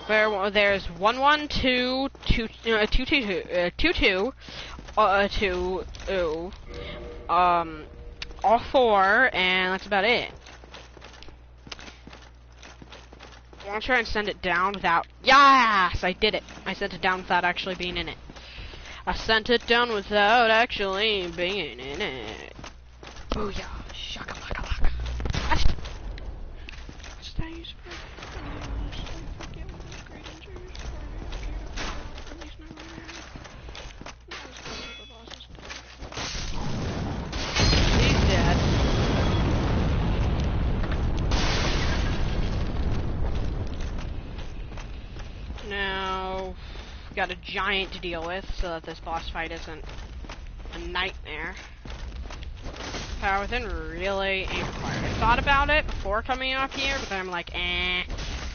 Speaker 1: There's 1 1 2 2 2 2 2 all 4, and that's about it. I'll try and send it down without... Yes! I did it! I sent it down without actually being in it. I sent it down without actually being in it. Booyah! Shaka laka laka. What? What's that use for? He's dead. Now, got a giant to deal with, so that this boss fight isn't a nightmare. Power within really ain't required. I thought about it before coming up here, but then I'm like, eh.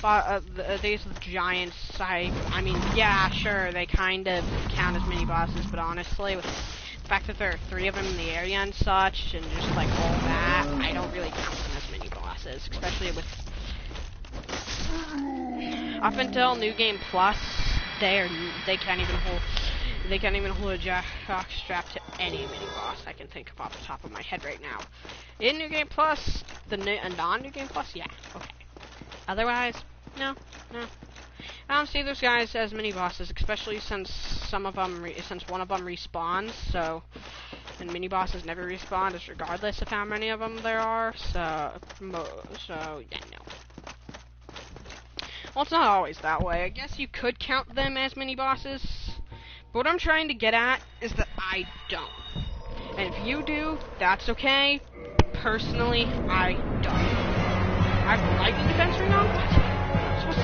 Speaker 1: But these giants, I mean, yeah, sure, they kind of count as mini bosses, but honestly, with the fact that there are 3 of them in the area and such, and just like all that, I don't really count them as mini bosses, especially with. Up until New Game Plus, they can't even hold a jock strap to any mini boss I can think of off the top of my head right now. In New Game Plus, a non-New Game Plus, yeah, okay. Otherwise, no. I don't see those guys as mini bosses, especially since one of them respawns. So, and mini bosses never respawn, just regardless of how many of them there are. So yeah, no. Well, it's not always that way. I guess you could count them as mini bosses. But what I'm trying to get at is that I don't. And if you do, that's okay. Personally, I don't. I have lightning defense ring on? What?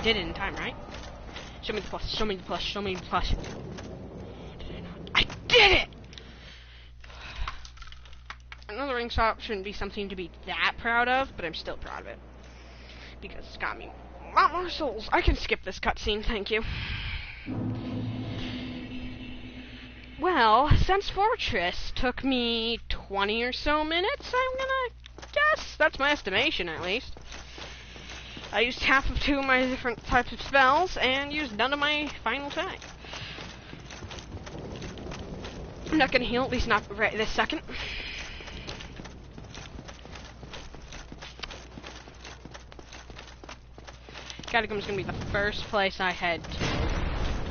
Speaker 1: did it in time, right? Show me the plus, show me the plus, show me the plus. Did I not? I did it! Another ring shop shouldn't be something to be that proud of, but I'm still proud of it. Because it's got me a lot more souls. I can skip this cutscene, thank you. Well, since Fortress took me 20 or so minutes, I'm gonna guess, that's my estimation at least. I used half of 2 of my different types of spells, and used none of my final attack. I'm not gonna heal, at least not right this second. Catacombs is gonna be the first place I head to.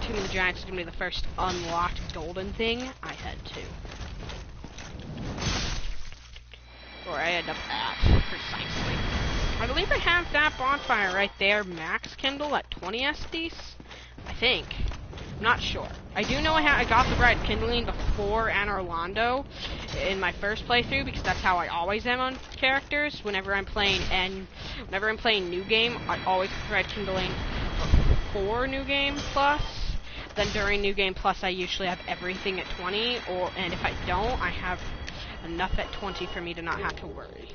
Speaker 1: Tomb of the Giants is gonna be the first unlocked golden thing I head to. Or I end up at, precisely. I believe I have that bonfire right there, max kindle at 20 SDs? I think. I'm not sure. I do know I got the bright kindling before Anne Orlando in my first playthrough, because that's how I always am on characters. Whenever I'm playing New Game, I always have bright kindling before New Game Plus. Then during New Game Plus, I usually have everything at 20, and if I don't, I have enough at 20 for me to not have to worry.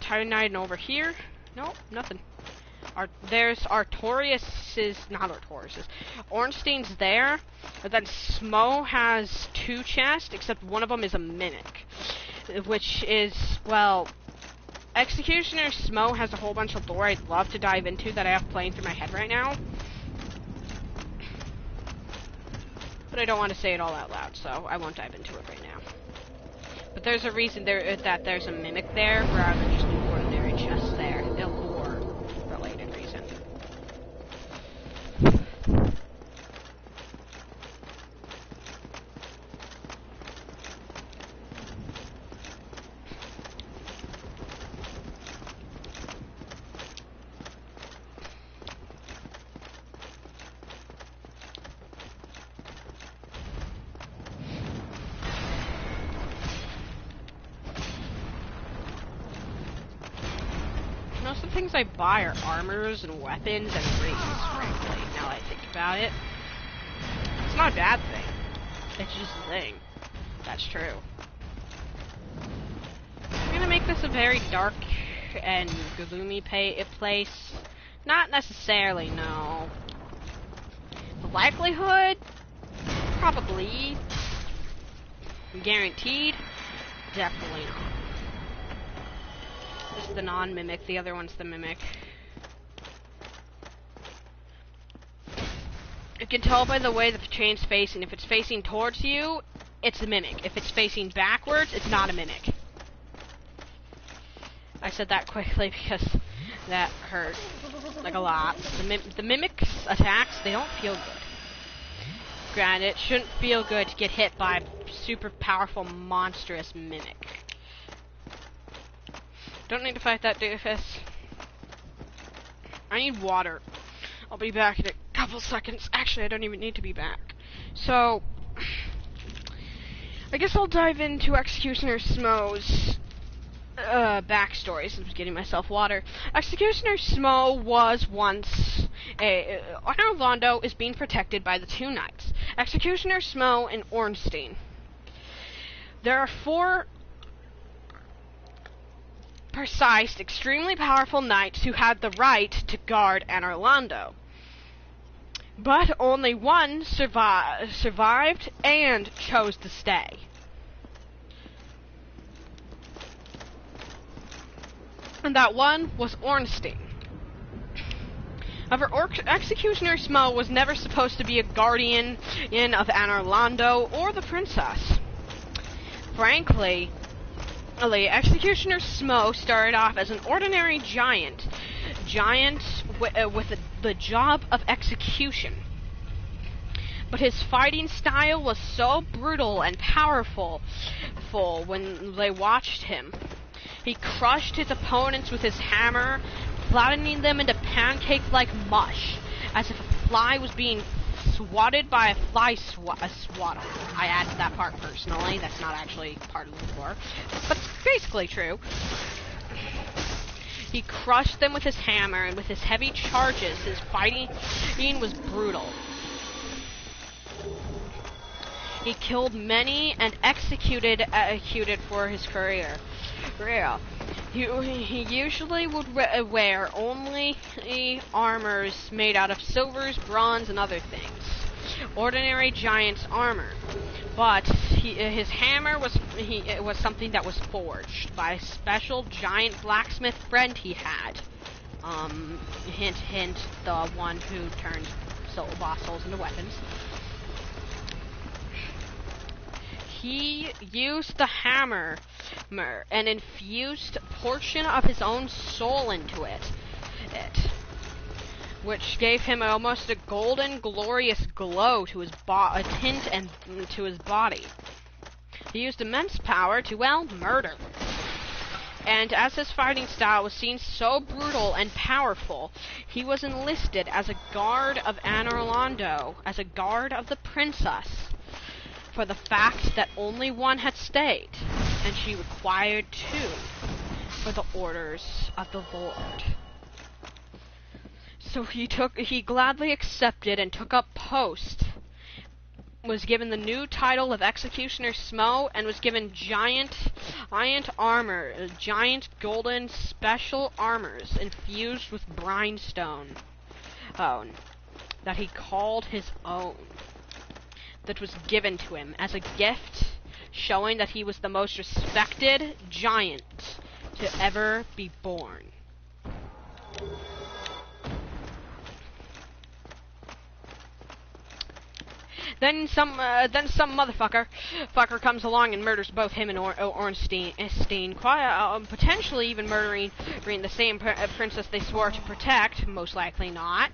Speaker 1: Titanite over here? Nope, nothing. There's Artorias's, not Artorias's, Ornstein's there, but then Smo has 2 chests, except one of them is a mimic, which is, well, Executioner Smo has a whole bunch of lore I'd love to dive into that I have playing through my head right now. But I don't want to say it all out loud, so I won't dive into it right now. But there's a reason that there's a mimic there, rather than just an ordinary chest there. A lore-related reason. Most of the things I buy are armors and weapons and rings, frankly, now that I think about it. It's not a bad thing. It's just a thing. That's true. I'm gonna make this a very dark and gloomy place. Not necessarily, no. The likelihood? Probably. Guaranteed? Definitely not. This is the non-mimic, the other one's the mimic. You can tell by the way the chain's facing. If it's facing towards you, it's a mimic. If it's facing backwards, it's not a mimic. I said that quickly because that hurt, like, a lot. The mimic's attacks, they don't feel good. Granted, it shouldn't feel good to get hit by a super powerful, monstrous mimic. Don't need to fight that doofus. I need water. I'll be back in a couple seconds. Actually, I don't even need to be back. So, I guess I'll dive into Executioner Smo's backstory, since I'm getting myself water. Executioner Smo was once Orlando is being protected by the 2 knights, Executioner Smo and Ornstein. There are 4 precise, extremely powerful knights who had the right to guard Anne Orlando. But only one survived and chose to stay. And that one was Ornstein. However, Executioner Smo was never supposed to be a guardian of Anne Orlando or the princess. Frankly, Executioner Smo started off as an ordinary giant with the job of execution. But his fighting style was so brutal and powerful when they watched him. He crushed his opponents with his hammer, flattening them into pancake-like mush, as if a fly was being swatted by a fly swatter. I added that part personally. That's not actually part of the lore, but it's basically true. He crushed them with his hammer, and with his heavy charges, his fighting was brutal. He killed many and executed for his career. He usually would wear only armors made out of silvers, bronze, and other things. Ordinary giant's armor. But his hammer was something that was forged by a special giant blacksmith friend he had. Hint, hint, the one who turned boss souls into weapons. He used the hammer and infused a portion of his own soul into it, which gave him almost a golden, glorious glow to his tint and to his body. He used immense power to, well, murder. And as his fighting style was seen so brutal and powerful, he was enlisted as a guard of Anne Orlando, as a guard of the princess, for the fact that only one had stayed, and she required two for the orders of the Lord. So he gladly accepted and took up post, was given the new title of Executioner Smo, and was given giant armor, giant golden special armors infused with brimstone, that he called his own, that was given to him as a gift, showing that he was the most respected giant to ever be born. Then some motherfucker comes along and murders both him and Ornstein, potentially even murdering the same princess they swore to protect. Most likely not.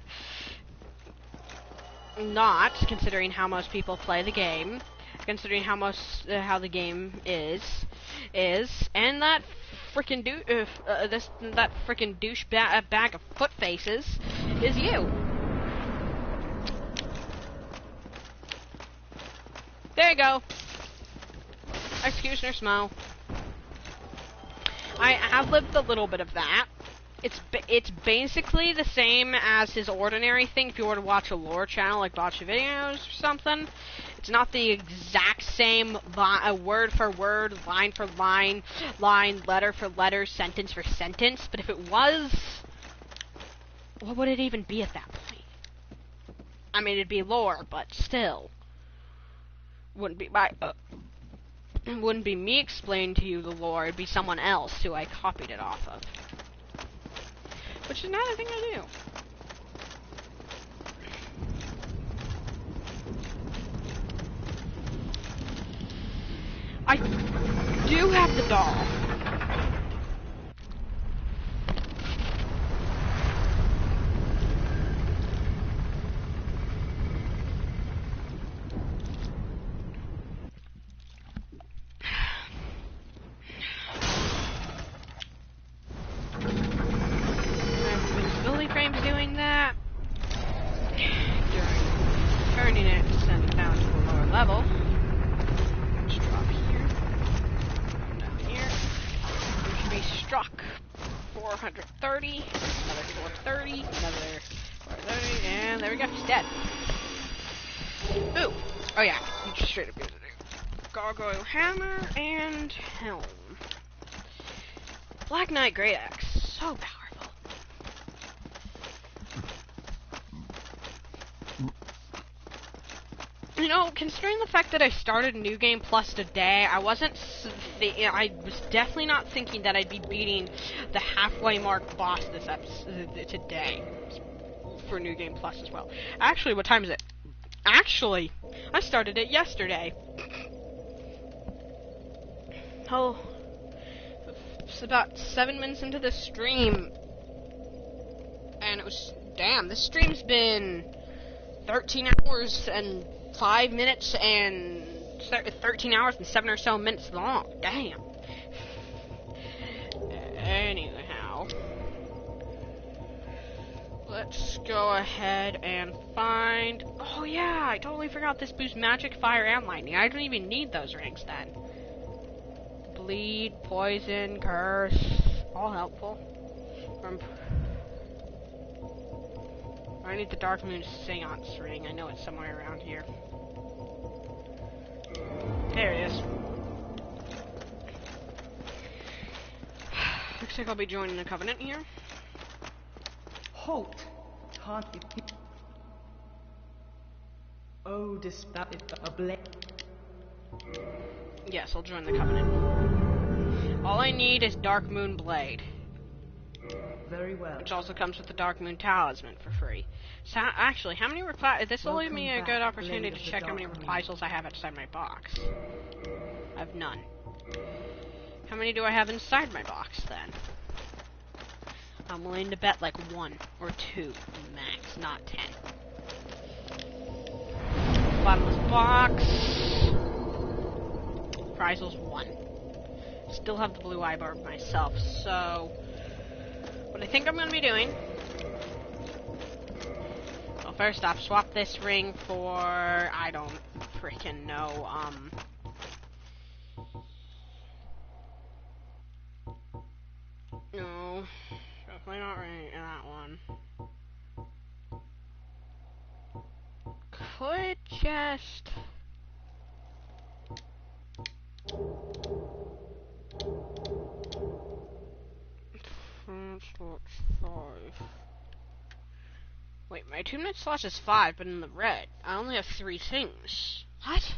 Speaker 1: Not considering how most people play the game, considering how the game is, and that frickin' douche bag of foot faces is you. There you go. Executioner Smo. I have lived a little bit of that. It's basically the same as his ordinary thing if you were to watch a lore channel like Botcha Videos or something. It's not the exact same word for word, line for line, letter for letter, sentence for sentence, but if it was, what would it even be at that point? I mean, it'd be lore, but still. Wouldn't be me explaining to you the lore, it'd be someone else who I copied it off of. Which is not a thing I do. I do have the doll. Hammer and helm. Black Knight Great Axe, so powerful. You know, considering the fact that I started New Game Plus today, I was definitely not thinking that I'd be beating the halfway mark boss this episode today for New Game Plus as well. Actually, what time is it? Actually, I started it yesterday. Oh, it's about 7 minutes into the stream, and it was, damn, this stream's been 13 hours and 5 minutes and 13 hours and 7 or so minutes long, damn. Anyhow, let's go ahead and find, oh yeah, I totally forgot this boosts magic, fire, and lightning. I don't even need those ranks then. Bleed, poison, curse, all helpful. I need the Dark Moon Seance ring. I know it's somewhere around here. There it is. Looks like I'll be joining the Covenant here.
Speaker 4: Halt! Oh, dispatch a blade.
Speaker 1: Yes, I'll join the Covenant. All I need is Dark Moon Blade.
Speaker 4: Very well.
Speaker 1: Which also comes with the Dark Moon Talisman for free. So, actually, how many this will give me a good opportunity to check how many reprisals I have outside my box. I have none. How many do I have inside my box, then? I'm willing to bet like 1 or 2 max, not 10. Bottomless box. Reprisals 1. Still have the blue eye barb myself, so what I think I'm going to be doing. Well, first off, swap this ring for, I don't freaking know, no, definitely not right in that one. Could just slot 5. Wait, my 2-minute slot is 5, but in the red, I only have 3 things. What?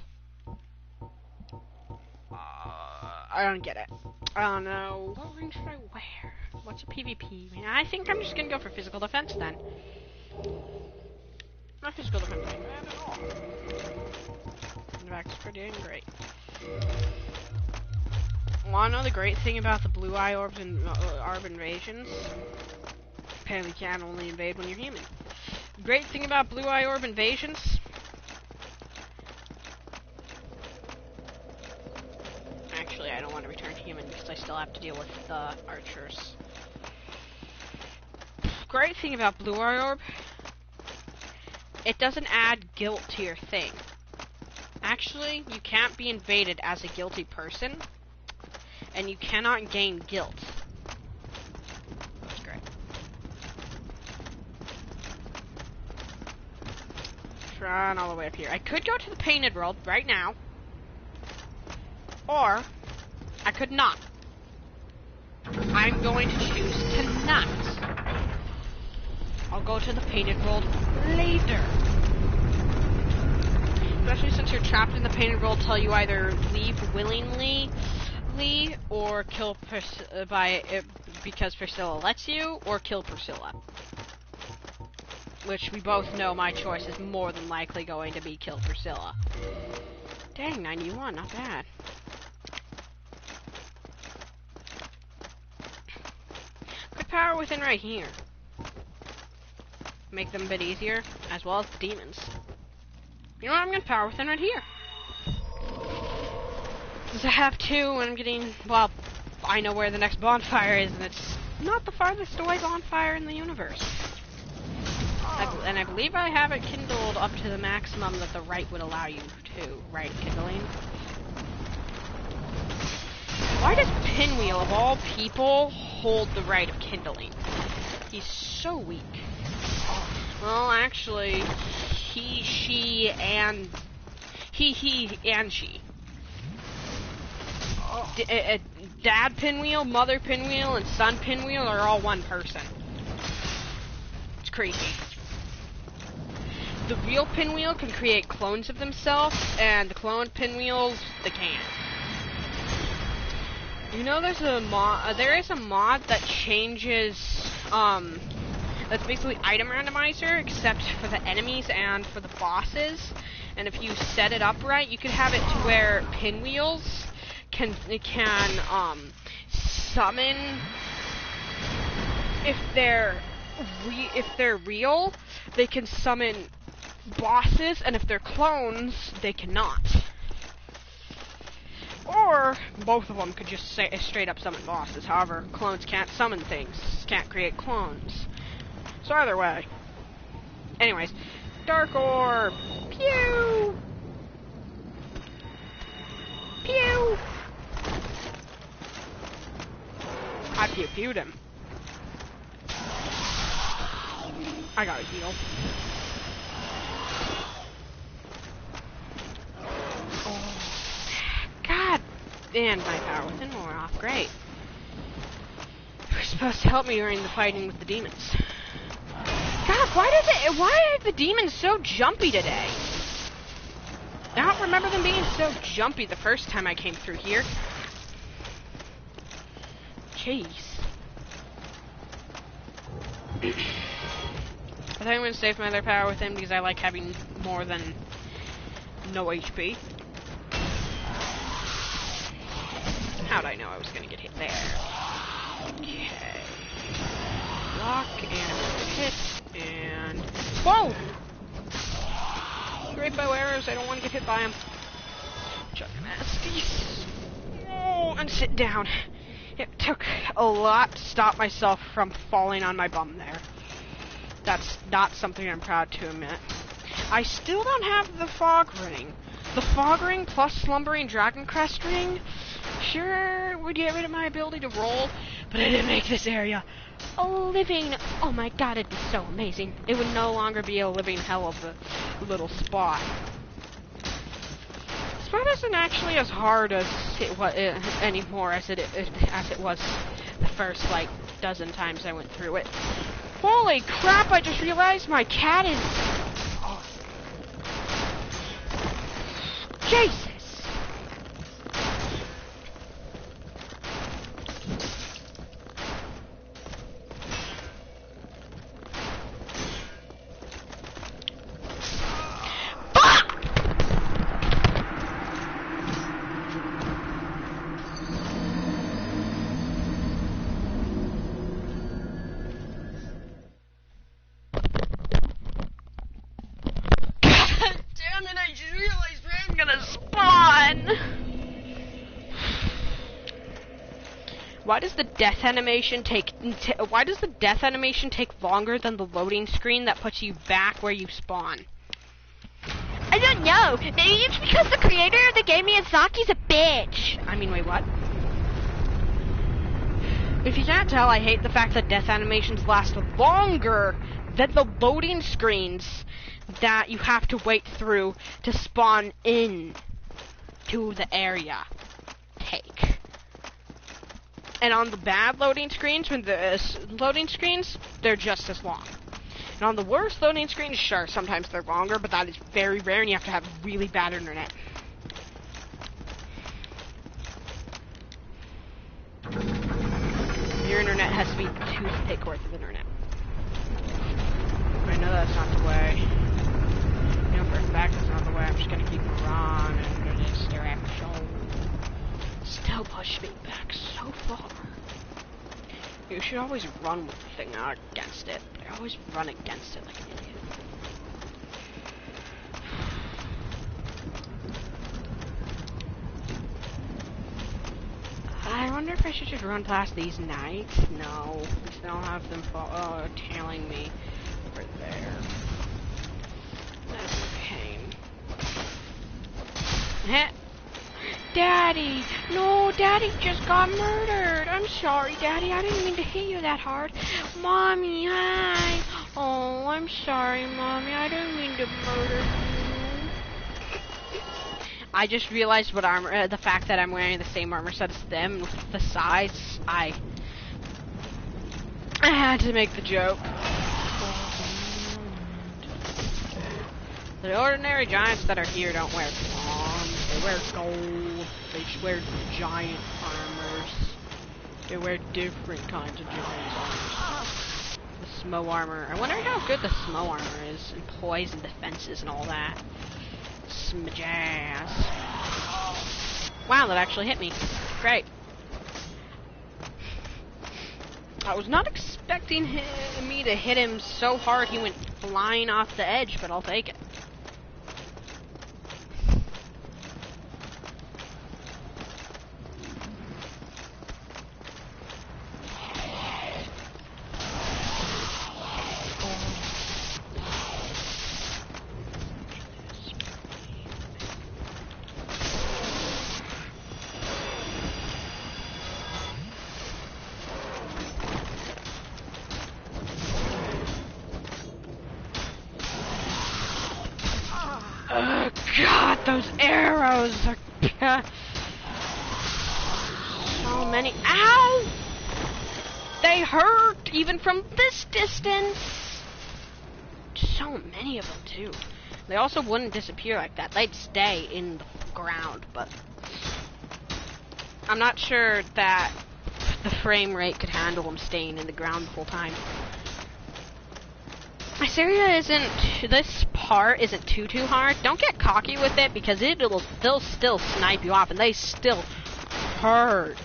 Speaker 1: I don't get it. I don't know. What ring should I wear? What's a PvP ring? I think I'm just gonna go for physical defense then. Not physical defense ain't bad at all. In fact, it's pretty great. Wanna know the great thing about the blue eye orbs and orb invasions? Apparently you can only invade when you're human. Great thing about blue eye orb invasions? Actually, I don't want to return to human because I still have to deal with the archers. Great thing about blue eye orb, it doesn't add guilt to your thing. Actually, you can't be invaded as a guilty person, and you cannot gain guilt. That's great. Run all the way up here. I could go to the painted world right now, or I could not. I'm going to choose to not. I'll go to the painted world later. Especially since you're trapped in the painted world till you either leave willingly or kill because Priscilla lets you, or kill Priscilla. Which we both know my choice is more than likely going to be kill Priscilla. Dang, 91, not bad. Good power within right here. Make them a bit easier, as well as the demons. You know what, I'm gonna power within right here. Since I have 2, and I'm getting, well, I know where the next bonfire is, and it's not the farthest away bonfire in the universe. And I believe I have it kindled up to the maximum that the right would allow you to, right kindling. Why does Pinwheel, of all people, hold the right of kindling? He's so weak. Well, actually, he and she. Dad Pinwheel, Mother Pinwheel, and Son Pinwheel are all one person. It's crazy. The real Pinwheel can create clones of themselves, and the cloned Pinwheels, they can't. You know, there is a mod that changes, that's basically item randomizer, except for the enemies and for the bosses. And if you set it up right, you can have it to where Pinwheels can summon, if they're real, they can summon bosses, and if they're clones, they cannot. Or both of them could just straight up summon bosses. However, clones can't summon things, can't create clones. So either way. Anyways, Dark Orb. Pew! Pew! I pew-pewed him. I gotta heal. God, and my power within wore off. Great. You're supposed to help me during the fighting with the demons. God, why are the demons so jumpy today? I don't remember them being so jumpy the first time I came through here. Jeez. I think I'm gonna save my other power with him because I like having more than no HP. How'd I know I was gonna get hit there? Okay. Block and hit and whoa! Great bow arrows. I don't want to get hit by them. Chuck nasties. Oh, and sit down. It took a lot to stop myself from falling on my bum there. That's not something I'm proud to admit. I still don't have the fog ring. The fog ring plus slumbering dragon crest ring sure would get rid of my ability to roll, but it didn't make this area a living, oh my god, it'd be so amazing. It would no longer be a living hell of a little spot. This spot isn't actually as hard as it was anymore as it was the first like dozen times I went through it. Holy crap, I just realized my cat is... Oh. Jesus! Why does the death animation take longer than the loading screen that puts you back where you spawn? I don't know. Maybe it's because the creator of the game Miyazaki's a bitch. I mean, wait, what? If you can't tell, I hate the fact that death animations last longer than the loading screens that you have to wait through to spawn in to the area take. And on the bad loading screens, they're just as long. And on the worst loading screens, sure, sometimes they're longer, but that is very rare, and you have to have really bad internet. Your internet has to be toothpick worth of internet. I know that's not the way. You know for a fact that's not the way. I'm just gonna keep running into this direction. Still push me back so far. You should always run with the thing, not against it. But I always run against it like an idiot. I wonder if I should just run past these knights. No, because then I'll have them tailing me over there. That's a pain. Heh. Daddy! No, Daddy just got murdered! I'm sorry, Daddy, I didn't mean to hit you that hard. Mommy, hi! Oh, I'm sorry, Mommy, I didn't mean to murder you. I just realized what armor, the fact that I'm wearing the same armor set as them, with the size, I had to make the joke. The ordinary giants that are here don't wear arms, they wear gold, they just wear giant armors. They wear different kinds of giant armors. The Smo armor, I wonder how good the Smo armor is, and poison defenses and all that. Smajazz. Wow, that actually hit me. Great. I was not expecting me to hit him so hard he went flying off the edge, but I'll take it. Those arrows are so many. Ow! They hurt even from this distance. So many of them too. They also wouldn't disappear like that. They'd stay in the ground, but I'm not sure that the frame rate could handle them staying in the ground the whole time. This area this part isn't too hard. Don't get cocky with it because they'll still snipe you off and they still hurt.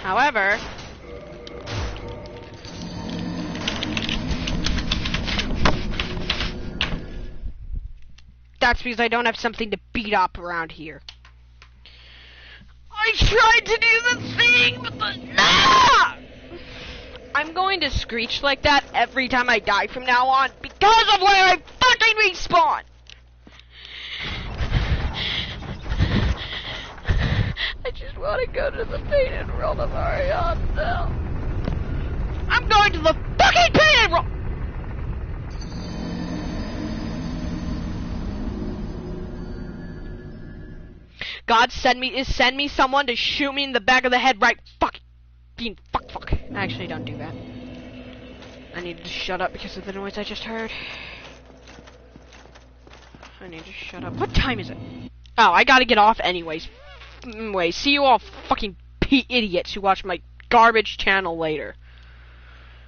Speaker 1: However, that's because I don't have something to beat up around here. I tried to do the thing, but I'm going to screech like that every time I die from now on because of where I fucking respawn! I just want to go to the painted world of Ariane now. I'm going to the fucking painted world! God send me someone to shoot me in the back of the head right fuck. Actually, don't do that. I need to shut up because of the noise I just heard. I need to shut up. What time is it? Oh, I gotta get off anyways. Anyway, see you all fucking idiots who watch my garbage channel later.